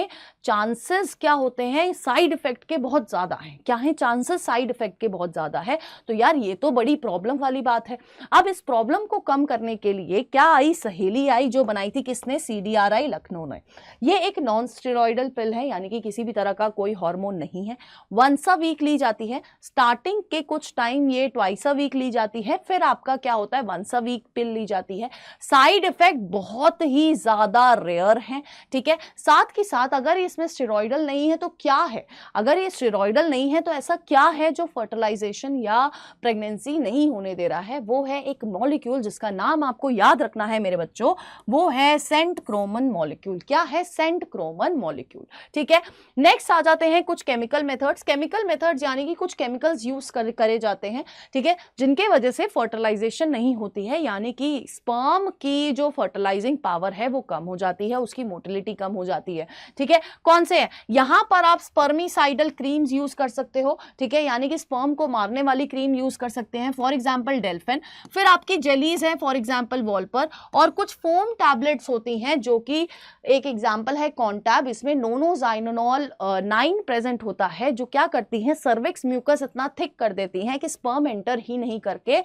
चांसेस क्या होते हैं? साइड इफेक्ट के बहुत ज्यादा हैं। क्या है? चांसेस साइड इफेक्ट के बहुत ज्यादा है। तो यार ये तो बड़ी प्रॉब्लम वाली बात है। अब इस प्रॉब्लम को कम करने के लिए क्या आई? सहेली आई, जो बनाई थी किसने? CDRI लखनऊ ने। ये एक नॉन स्टेरॉइडल पिल है, यानी कि किसी भी तरह का कोई हार्मोन नहीं है। वंस अ वीक ली जाती है। स्टार्टिंग के कुछ टाइम ये ट्वाइस अ वीक ली जाती है, फिर आपका क्या होता है? वंस अ वीक पिल ली जाती है। साइड इफेक्ट बहुत ही ज्यादा रेयर है। ठीक है, साथ के साथ अगर इसमें स्टेरॉइडल नहीं है तो क्या है? अगर ये स्टेरॉइडल नहीं है तो ऐसा क्या है जो फर्टिलाइजेशन या प्रेगनेंसी नहीं होने दे रहा है? वो है एक मॉलिक्यूल जिसका नाम आपको याद रखना है मेरे बच्चों, वो है सेंट क्रोमन मॉलिक्यूल। क्या है? सेंट क्रोमन मॉलिक्यूल। ठीक है, नेक्स्ट आ जाते हैं कुछ केमिकल मेथड्स। केमिकल मेथड्स यानी कि कुछ केमिकल्स यूज करे जाते हैं, ठीक है, जिनके वजह से फर्टिलाइजेशन नहीं होती है, यानी कि स्पर्म की जो फर्टिलाइजिंग पावर है वो कम हो जाती है, उसकी मोटिलिटी कम हो जाती है। ठीक है, कौन से हैं? यहां पर आप स्पर्मिसाइडल क्रीम्स यूज कर सकते हो। ठीक है, यानी कि स्पर्म को मारने वाली क्रीम यूज कर सकते हैं, फॉर एग्जांपल डेल्फिन। फिर आपकी जेलीज हैं, फॉर एग्जांपल वॉल्पर, और कुछ फोम टैबलेट्स होती हैं, जो कि एक एग्जांपल है कॉन्टैब। इसमें नोनोजाइनोल 9 प्रेजेंट होता है, जो क्या करती है? सर्विक्स म्यूकस इतना थिक कर देती है कि स्पर्म एंटर ही नहीं करके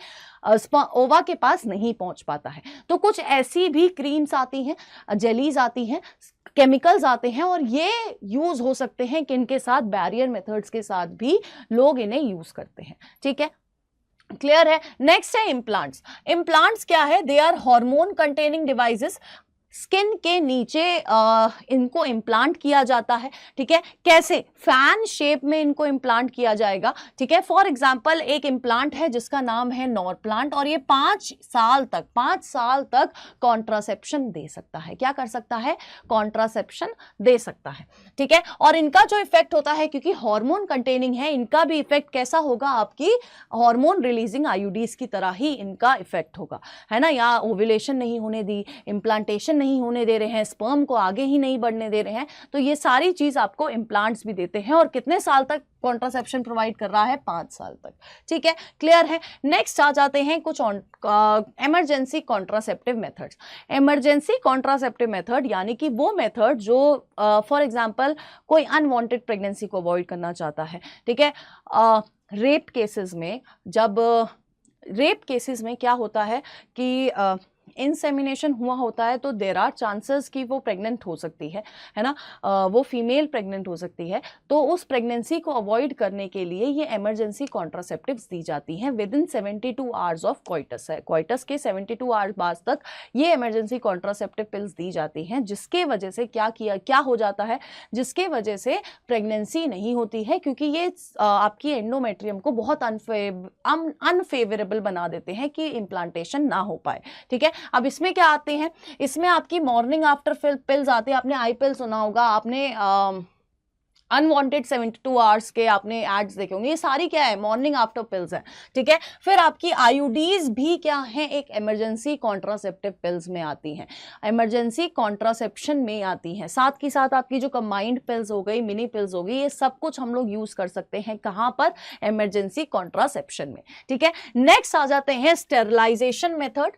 ओवा के पास नहीं पहुंच पाता है। तो कुछ ऐसी भी क्रीम्स आती हैं, जेलीज आती हैं, केमिकल्स आते हैं, और ये यूज हो सकते हैं कि इनके साथ बैरियर मेथड्स के साथ भी लोग इन्हें यूज करते हैं। ठीक है, क्लियर है? नेक्स्ट है इम्प्लांट्स। इम्प्लांट्स क्या है? They are hormone containing devices. Skin के नीचे इनको इम्प्लांट किया जाता है। ठीक है, कैसे? फैन शेप में इनको इम्प्लांट किया जाएगा। ठीक है, फॉर एग्जांपल एक इम्प्लांट है जिसका नाम है नॉर प्लांट, और ये 5 साल तक कॉन्ट्रासेप्शन दे सकता है। क्या कर सकता है? कॉन्ट्रासेप्शन दे सकता है। ठीक है, और इनका जो इफेक्ट होता है, क्योंकि हार्मोन कंटेनिंग है, इनका भी इफेक्ट कैसा होगा? आपकी हार्मोन रिलीजिंग आईयूडीज की तरह ही इनका इफेक्ट होगा, है ना। यहाँ ओव्यूलेशन नहीं होने दी, इम्प्लांटेशन नहीं होने दे रहे हैं, स्पर्म को आगे ही नहीं बढ़ने दे रहे हैं, तो ये सारी चीज आपको इम्प्लांट्स भी देते हैं। और कितने साल तक कॉन्ट्रासेप्शन प्रोवाइड कर रहा है? 5 साल तक। ठीक है, क्लियर है? नेक्स्ट आ जाते हैं कुछ emergency contraceptive methods. Emergency contraceptive method यानी कि वो मेथड जो फॉर एग्जांपल कोई अनवांटेड प्रेगनेंसी को अवॉइड करना चाहता है। ठीक है, रेप केसेस में, जब रेप केसेस में क्या होता है कि इंसेमिनेशन हुआ होता है तो देर आर चांसेस कि वो प्रेग्नेंट हो सकती है ना, वो फीमेल प्रेग्नेंट हो सकती है। तो उस प्रेगनेंसी को अवॉइड करने के लिए ये इमरजेंसी कॉन्ट्रासेप्टिव्स दी जाती हैं with in 72 hours of coitus है। क्वाइटस के 72 आवर्स बाद तक ये इमरजेंसी कॉन्ट्रासेप्टिव पिल्स दी जाती हैं, जिसके वजह से क्या हो जाता है, जिसके वजह से प्रेगनेंसी नहीं होती है, क्योंकि ये आपकी एंडोमेट्रियम को बहुत अनफेवरेबल बना देते हैं कि इम्प्लांटेशन ना हो पाए। ठीक है, अब इसमें क्या आते हैं, इसमें आपकी मॉर्निंग आफ्टर पिल्स आते हैं। आपने आई पिल सुना होगा, आपने अनवांटेड 72 आवर्स के आपने एड्स देखे होंगे, ये सारी क्या है, मॉर्निंग आफ्टर पिल्स है। ठीक है, फिर आपकी आईयूडीज भी क्या है, एक इमरजेंसी कॉन्ट्रासेप्टिव पिल्स में आती हैं, इमरजेंसी कॉन्ट्रासेप्शन में आती हैं। साथ ही साथ आपकी जो कंबाइंड पिल्स हो गई, मिनी पिल्स हो गई, ये सब कुछ हम लोग यूज कर सकते हैं कहां पर, इमरजेंसी कॉन्ट्रासेप्शन में। ठीक है, नेक्स्ट आ जाते हैं स्टेरिलाइजेशन मेथड,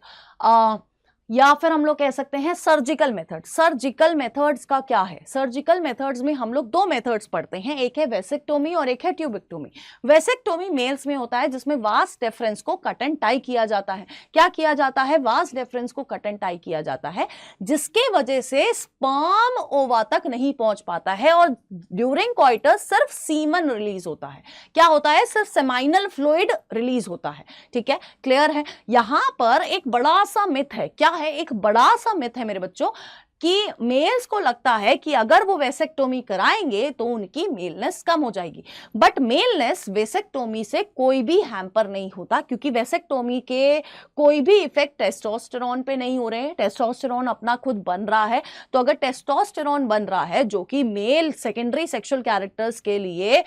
या फिर हम लोग कह सकते हैं सर्जिकल मेथड। सर्जिकल मेथड्स का क्या है, सर्जिकल मेथड्स में हम लोग दो मेथड्स पढ़ते हैं, एक है वेसेक्टोमी और एक है ट्यूबेक्टोमी। वेसेक्टोमी मेल्स में होता है जिसमें वास डेफरेंस को कट एंड टाई किया जाता है। क्या किया जाता है, वास डेफरेंस को कट एंड टाई किया जाता है, जिसके वजह से स्पर्म ओवा तक नहीं पहुंच पाता है और ड्यूरिंग क्वाइटस सिर्फ सीमन रिलीज होता है। क्या होता है, सिर्फ सेमाइनल फ्लूइड रिलीज होता है। ठीक है, क्लियर है। यहां पर एक बड़ा सा मिथ है, क्या है, एक बड़ा सा मिथ है मेरे बच्चों, कि मेल्स को लगता है कि अगर वो वेसेक्टोमी कराएंगे तो उनकी मेलनेस कम हो जाएगी, बट मेलनेस वेसेक्टोमी से कोई भी हैम्पर नहीं होता, क्योंकि वेसेक्टोमी के कोई भी इफेक्ट टेस्टोस्टेरोन पे नहीं हो रहे हैं। टेस्टोस्टेरोन अपना खुद बन रहा है, तो अगर टेस्टोस्टेरोन बन रहा है जो कि मेल सेकेंडरी सेक्सुअल कैरेक्टर्स के लिए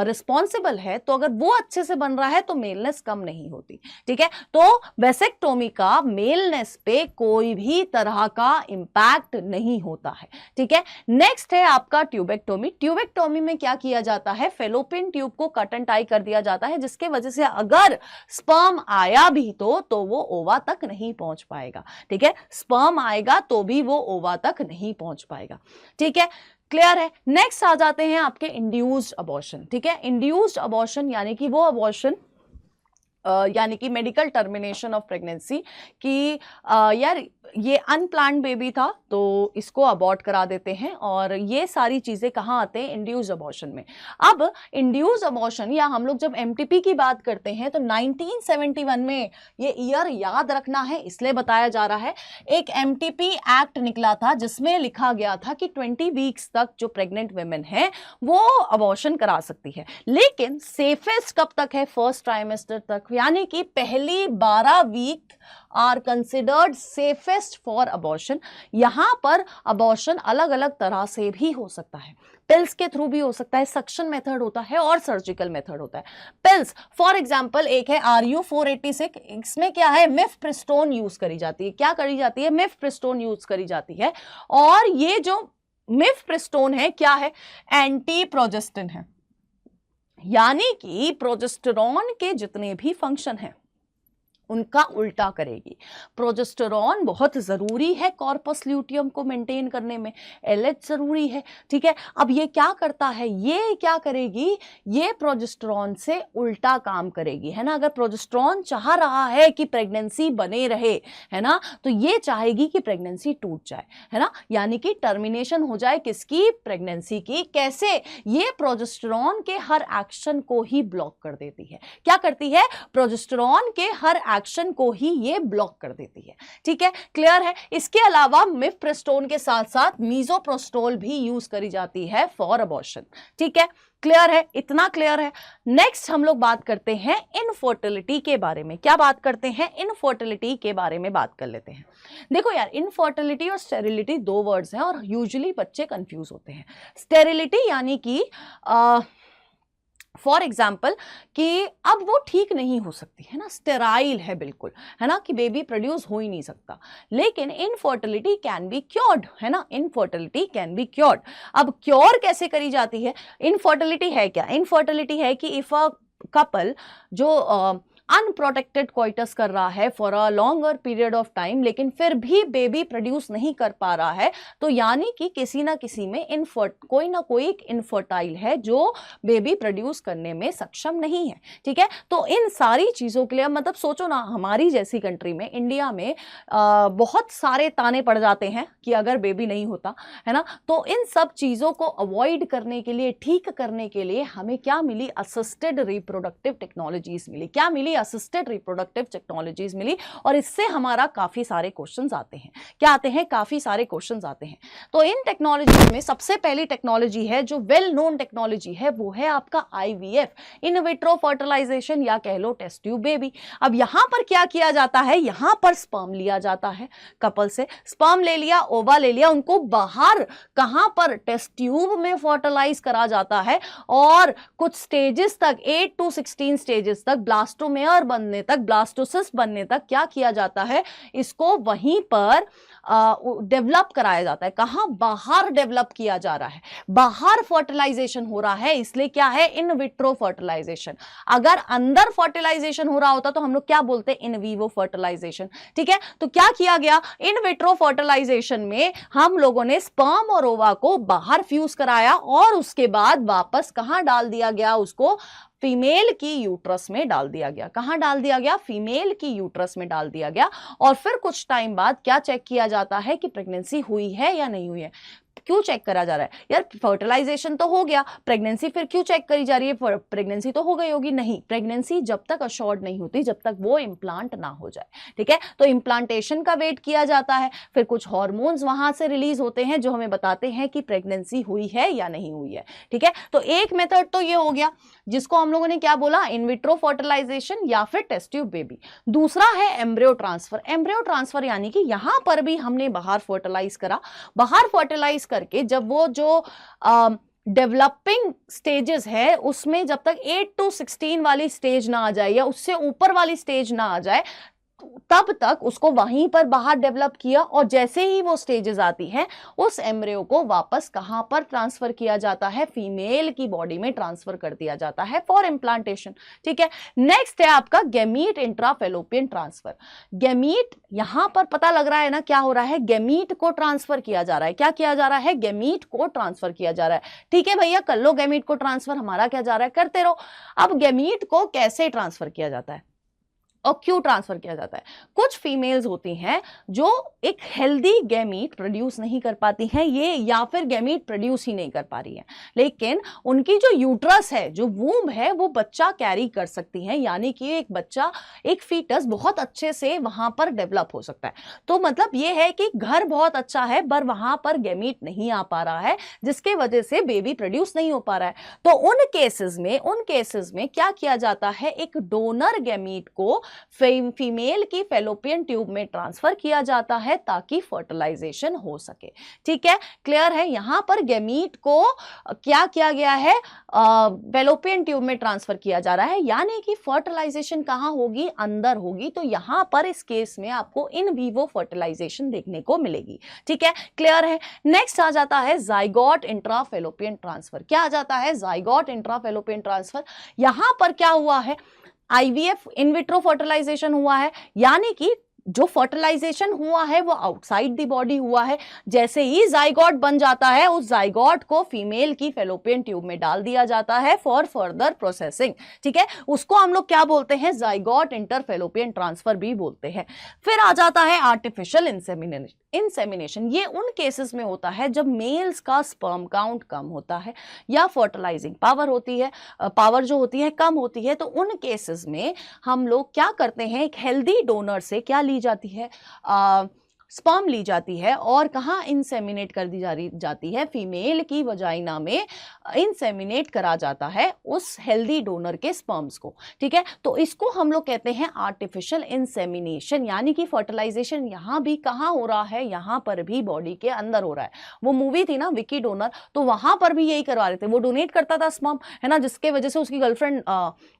रिस्पॉन्सिबल है, तो अगर वो अच्छे से बन रहा है तो मेलनेस कम नहीं होती। ठीक है, तो वेसेक्टोमी का मेलनेस पे कोई भी तरह का इंपैक्ट नहीं होता है। ठीक है, नेक्स्ट है आपका ट्यूबेक्टोमी। ट्यूबेक्टोमी में क्या किया जाता है, फेलोपियन ट्यूब को कट एंड टाई कर दिया जाता है, जिसके वजह से अगर स्पर्म आया भी तो वो ओवा तक नहीं पहुंच पाएगा। ठीक है, स्पर्म आएगा तो भी वो ओवा तक नहीं पहुंच पाएगा। ठीक है, क्लियर है। नेक्स्ट आ जाते हैं आपके इंड्यूस्ड अबॉर्शन। ठीक है, इंड्यूस्ड अबॉर्शन यानी कि वो अबॉर्शन यानी कि मेडिकल टर्मिनेशन ऑफ प्रेगनेंसी, कि यार ये अनप्लान्ड बेबी था तो इसको अबॉर्ट करा देते हैं, और ये सारी चीजें कहाँ आते हैं, इंड्यूस्ड अबॉर्शन में। अब इंड्यूस्ड अबॉर्शन, या हम लोग जब एमटीपी की बात करते हैं तो 1971 में, ये ईयर याद रखना है इसलिए बताया जा रहा है, एक एमटीपी एक्ट निकला था जिसमें लिखा गया था कि 20 वीक्स तक जो प्रेग्नेंट वुमेन है वो अबॉर्शन करा सकती है, लेकिन सेफेस्ट कब तक है, फर्स्ट ट्राइमेस्टर तक, यानी कि पहली 12 week are considered safest for abortion. यहां पर अबॉर्शन अलग अलग तरह से भी हो सकता है, पिल्स के थ्रू भी हो सकता है, सक्शन मेथड होता है और सर्जिकल मेथड होता है। पिल्स फॉर एग्जांपल एक है RU486, इसमें क्या है, मिफप्रिस्टोन यूज करी जाती है। क्या करी जाती है, मिफप्रिस्टोन यूज करी जाती है, और ये जो मिफप्रिस्टोन है क्या है, एंटी प्रोजेस्टिन है, यानी कि प्रोजेस्टेरॉन के जितने भी फंक्शन हैं उनका उल्टा करेगी। प्रोजेस्टेरॉन बहुत ज़रूरी है कॉर्पस ल्यूटियम को मेंटेन करने में, LH ज़रूरी है। ठीक है, अब ये क्या करता है, ये क्या करेगी, ये प्रोजेस्टेरॉन से उल्टा काम करेगी, है ना। अगर प्रोजेस्टेरॉन चाह रहा है कि प्रेगनेंसी बने रहे, है ना, तो ये चाहेगी कि प्रेगनेंसी टूट जाए, है ना, यानी कि टर्मिनेशन हो जाए किसकी, प्रेगनेंसी की। कैसे, ये प्रोजेस्टेरॉन के हर एक्शन को ही ब्लॉक कर देती है। क्या करती है, प्रोजेस्टेरॉन के हर एक्शन को ही ये ब्लॉक कर देती है। ठीक है, क्लियर है। इसके अलावा मिफप्रिस्टोन के साथ साथ मीजोप्रोस्टोल भी यूज करी जाती है फॉर अबॉर्शन। ठीक है, क्लियर है, इतना क्लियर है। नेक्स्ट हम लोग बात करते हैं इनफर्टिलिटी के बारे में। क्या बात करते हैं, इनफर्टिलिटी के बारे में बात कर लेते हैं। देखो यार, इनफर्टिलिटी और स्टेरिलिटी दो वर्ड्स हैं और यूजुअली बच्चे कंफ्यूज होते हैं। स्टेरिलिटी यानी कि फॉर एग्जाम्पल कि अब वो ठीक नहीं हो सकती, है ना, स्टेराइल है बिल्कुल, है ना, कि बेबी प्रोड्यूस हो ही नहीं सकता। लेकिन इनफर्टिलिटी कैन बी क्योर्ड, है ना, इनफर्टिलिटी कैन बी क्योर्ड। अब क्योर कैसे करी जाती है, इनफर्टिलिटी है क्या, इनफर्टिलिटी है कि इफ अ कपल जो अनप्रोटेक्टेड कोइटस कर रहा है for a longer period of time, लेकिन फिर भी बेबी प्रोड्यूस नहीं कर पा रहा है, तो यानी कि किसी ना किसी में कोई ना कोई इनफर्टाइल है जो बेबी प्रोड्यूस करने में सक्षम नहीं है। ठीक है, तो इन सारी चीजों के लिए मतलब सोचो ना, हमारी जैसी कंट्री में, इंडिया में बहुत सारे ताने पड़ जाते हैं कि अगर बेबी नहीं होता है ना, तो इन सब चीजों को अवॉइड करने के लिए, ठीक करने के लिए हमें क्या मिली? असिस्टेड रिप्रोडक्टिव टेक्नोलॉजीज मिली। क्या मिली? असिस्टेड रिप्रोडक्टिव टेक्नोलॉजीज मिली, और इससे हमारा काफी सारे क्वेश्चंस आते हैं। क्या आते हैं? काफी सारे क्वेश्चंस आते हैं। तो इन टेक्नोलॉजीज में सबसे पहली टेक्नोलॉजी है जो वेल नोन टेक्नोलॉजी है, वो है आपका IVF, इन विट्रो फर्टिलाइजेशन, या कह लो टेस्ट ट्यूब बेबी। अब यहां पर क्या किया जाता है? यहां पर स्पर्म लिया जाता है, कपल से स्पर्म ले लिया, ओवा ले लिया, उनको बाहर कहां पर? टेस्ट ट्यूब में फर्टिलाइज करा जाता है, और कुछ स्टेजेस तक, 8 to 16 स्टेजेस तक, ब्लास्टोमेयर बनने तक, ब्लास्टोसिस्ट बनने तक क्या किया जाता है? इसको वहीं पर डेवलप कराया जाता है। कहां? बाहर डेवलप किया जा रहा है, बाहर फर्टिलाइजेशन हो रहा है, इसलिए क्या है? In vitro fertilisation. अगर अंदर फर्टिलाइजेशन हो रहा होता तो हम लोग क्या बोलते हैं? In vivo fertilisation. ठीक है, तो क्या किया गया? इन विट्रो फर्टिलाइजेशन में हम लोगों ने स्पर्म और ओवा को बाहर फ्यूज कराया, और उसके बाद वापस कहां डाल दिया गया? उसको फीमेल की यूट्रस में डाल दिया गया। कहां डाल दिया गया? फीमेल की यूट्रस में डाल दिया गया, और फिर कुछ टाइम बाद क्या चेक किया जाता है कि प्रेगनेंसी हुई है या नहीं हुई है। क्यों चेक करा जा रहा है? यार फर्टिलाइजेशन तो हो गया, प्रेगनेंसी फिर क्यों चेक करी जा रही है? प्रेगनेंसी तो हो गई होगी। नहीं, प्रेगनेंसी जब तक अश्योर्ड नहीं होती, जब तक वो इम्प्लांट ना हो जाए। ठीक है, तो इम्प्लांटेशन का वेट किया जाता है, फिर कुछ हार्मोन्स वहां से रिलीज होते हैं जो हमें बताते हैं कि प्रेगनेंसी हुई है या नहीं हुई है। ठीक है, तो एक मेथड तो ये हो गया जिसको हम लोगों ने क्या बोला? इन विट्रो फर्टिलाइजेशन या फिर टेस्ट ट्यूब बेबी। दूसरा है एम्ब्रियो ट्रांसफर। एम्ब्रियो ट्रांसफर यानी कि यहां पर भी हमने बाहर फर्टिलाइज करा, बाहर फर्टिलाइज करके जब वो जो डेवलपिंग स्टेजेस है उसमें जब तक 8 to 16 वाली स्टेज ना आ जाए, या उससे ऊपर वाली स्टेज ना आ जाए, तब तक उसको वहीं पर बाहर डेवलप किया, और जैसे ही वो स्टेजेस आती हैं उस एम्ब्रियो को वापस कहां पर ट्रांसफर किया जाता है? फीमेल की बॉडी में ट्रांसफर कर दिया जाता है फॉर इम्प्लांटेशन। ठीक है, नेक्स्ट है आपका गैमीट इंट्राफेलोपियन ट्रांसफर। गैमीट, यहां पर पता लग रहा है ना क्या हो रहा है? गैमीट को ट्रांसफर किया जा रहा है। क्या किया जा रहा है? गैमीट को ट्रांसफर किया जा रहा है। ठीक है भैया, कर लो गैमीट को ट्रांसफर, हमारा क्या जा रहा है? करते रहो। अब गैमीट को कैसे ट्रांसफर किया जाता है और क्यों ट्रांसफर किया जाता है? कुछ फीमेल्स होती हैं जो एक हेल्दी गैमीट प्रोड्यूस नहीं कर पाती हैं, ये या फिर गैमीट प्रोड्यूस ही नहीं कर पा रही है, लेकिन उनकी जो यूट्रस है, जो वूम्ब है, वो बच्चा कैरी कर सकती हैं, यानी कि एक बच्चा, एक फीटस बहुत अच्छे से वहां पर डेवलप हो सकता है। तो मतलब ये है कि घर बहुत अच्छा है पर वहां पर गैमीट नहीं आ पा रहा है, जिसके वजह से बेबी प्रोड्यूस नहीं हो पा रहा है। तो उन केसेस में क्या किया जाता है? एक डोनर गैमीट को फीमेल की फेलोपियन ट्यूब में ट्रांसफर किया जाता है ताकि फर्टिलाइजेशन हो सके। ठीक है, क्लियर है? यहां पर गैमीट को क्या किया गया है? फेलोपियन ट्यूब में ट्रांसफर किया जा रहा है, यानी कि फर्टिलाइजेशन कहां होगी? अंदर होगी। तो यहां पर इस केस में आपको इन वीवो फर्टिलाइजेशन देखने को मिलेगी। ठीक है, क्लियर है? नेक्स्ट आ जाता है जाइगोट इंट्राफेलोपियन ट्रांसफर। क्या आ जाता है? Zygote intrafallopian transfer. यहां पर क्या हुआ है? IVF, इन विट्रो फर्टिलाइजेशन हुआ है, यानी कि जो फर्टिलाइजेशन हुआ है वो आउटसाइड द बॉडी हुआ है। जैसे ही जाइगोट बन जाता है, उस जाइगोट को फीमेल की फेलोपियन ट्यूब में डाल दिया जाता है फॉर फर्दर प्रोसेसिंग। ठीक है, उसको हम लोग क्या बोलते हैं? जाइगोट इंटरफेलोपियन ट्रांसफर भी बोलते हैं। फिर आ जाता है आर्टिफिशियल इंसेमिनेशन। ये उन केसेस में होता है जब मेल्स का स्पर्म काउंट कम होता है या फर्टिलाइजिंग पावर होती है, पावर जो होती है कम होती है। तो उन केसेस में हम लोग क्या करते हैं? एक हेल्दी डोनर से क्या ली जाती है? स्पर्म ली जाती है, और कहाँ इंसेमिनेट कर दी जाती है? फीमेल की वजाइना में इंसेमिनेट करा जाता है उस हेल्दी डोनर के स्पर्म्स को। ठीक है, तो इसको हम लोग कहते हैं आर्टिफिशियल इंसेमिनेशन, यानी कि फर्टिलाइजेशन यहाँ भी कहाँ हो रहा है? यहाँ पर भी बॉडी के अंदर हो रहा है। वो मूवी थी ना विकी डोनर, तो वहां पर भी यही करवा रहे थे। वो डोनेट करता था स्पर्म, है ना, जिसके वजह से उसकी गर्लफ्रेंड,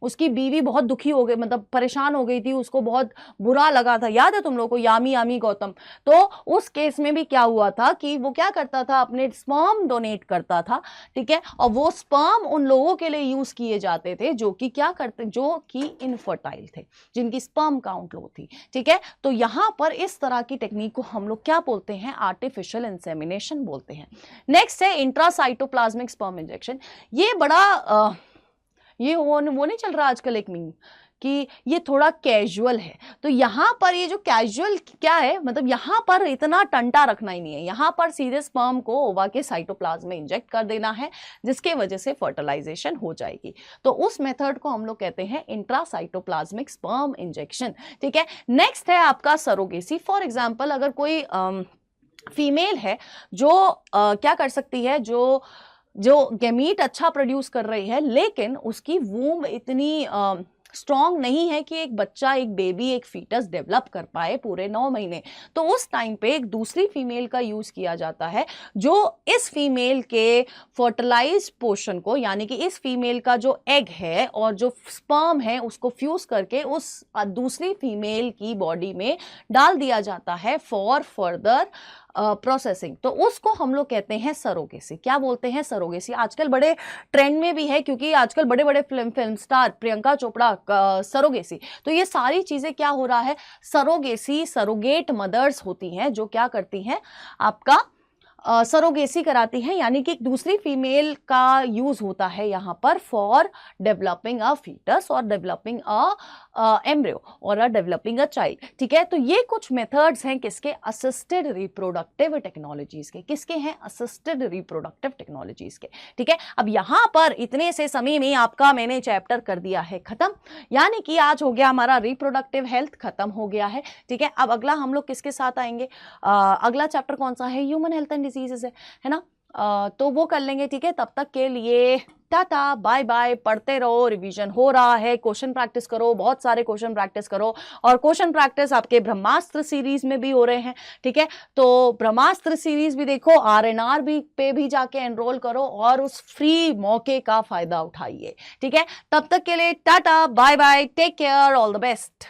उसकी बीवी बहुत दुखी हो गई, मतलब परेशान हो गई थी, उसको बहुत बुरा लगा था। याद है तुम लोग को? यामी गौतम। तो उस केस में भी क्या हुआ था कि वो क्या करता था, अपने स्पर्म डोनेट करता था, ठीक है, और वो स्पर्म उन लोगों के लिए यूज किए जाते थे जो कि क्या करते, जो कि इनफर्टाइल थे, जिनकी स्पर्म काउंट लो थी, ठीक है। तो यहां पर इस तरह की टेक्निक को हम लोग क्या बोलते हैं, आर्टिफिशियल इंसेमिनेशन बोलते हैं। नेक्स्ट है इंट्रासाइटोप्लाज्मिक स्पर्म इंजेक्शन। ये बड़ा ये वो नहीं चल रहा आजकल एक मीम कि ये थोड़ा कैजुअल है। तो यहाँ पर ये जो कैजुअल क्या है, मतलब यहाँ पर इतना टंटा रखना ही नहीं है, यहाँ पर सीधे स्पर्म को ओवा के साइटोप्लाज्म में इंजेक्ट कर देना है, जिसके वजह से फर्टिलाइजेशन हो जाएगी। तो उस मेथड को हम लोग कहते हैं इंट्रासाइटोप्लाज्मिक स्पर्म इंजेक्शन, ठीक है। नेक्स्ट है आपका सरोगेसी। फॉर एग्जाम्पल अगर कोई फीमेल है जो क्या कर सकती है, जो गैमीट अच्छा प्रोड्यूस कर रही है, लेकिन उसकी वूम्ब इतनी स्ट्रॉन्ग नहीं है कि एक बच्चा, एक बेबी, एक फीटस डेवलप कर पाए पूरे 9 महीने, तो उस टाइम पे एक दूसरी फीमेल का यूज किया जाता है जो इस फीमेल के फर्टिलाइज्ड पोर्शन को, यानी कि इस फीमेल का जो एग है और जो स्पर्म है उसको फ्यूज करके उस दूसरी फीमेल की बॉडी में डाल दिया जाता है फॉर फर्दर प्रोसेसिंग। तो उसको हम लोग कहते हैं सरोगेसी। क्या बोलते हैं, सरोगेसी। आजकल बड़े ट्रेंड में भी है, क्योंकि आजकल बड़े बड़े film star Priyanka Chopra surrogacy. तो ये सारी चीजें क्या हो रहा है, सरोगेसी, सरोगेट मदर्स होती हैं जो क्या करती हैं, आपका सरोगेसी कराती हैं, यानी कि एक दूसरी फीमेल का यूज होता है यहाँ पर फॉर डेवलपिंग अ फीटस और डेवलपिंग अ एम्ब्रियो और डेवलपिंग अ चाइल्ड, ठीक है। तो ये कुछ मेथड्स हैं किसके, असिस्टेड रिप्रोडक्टिव टेक्नोलॉजीज के। किसके हैं, असिस्टेड रिप्रोडक्टिव टेक्नोलॉजीज के, ठीक है। अब यहाँ पर इतने से समय में आपका मैंने चैप्टर कर दिया है खत्म, यानी कि आज हो गया हमारा रिप्रोडक्टिव हेल्थ खत्म हो गया है, ठीक है। अब अगला हम लोग किसके साथ आएंगे, अगला चैप्टर कौन सा है, ह्यूमन हेल्थ एंड डिजीजेस है ना। तो वो कर लेंगे, ठीक है। तब तक के लिए टाटा बाय बाय। पढ़ते रहो, रिवीजन हो रहा है, क्वेश्चन प्रैक्टिस करो, बहुत सारे क्वेश्चन प्रैक्टिस करो, और क्वेश्चन प्रैक्टिस आपके ब्रह्मास्त्र सीरीज में भी हो रहे हैं, ठीक है। तो ब्रह्मास्त्र सीरीज भी देखो, RNR भी पे भी जाके एनरोल करो और उस फ्री मौके का फायदा उठाइए, ठीक है। तब तक के लिए tata bye bye, take care, all the best.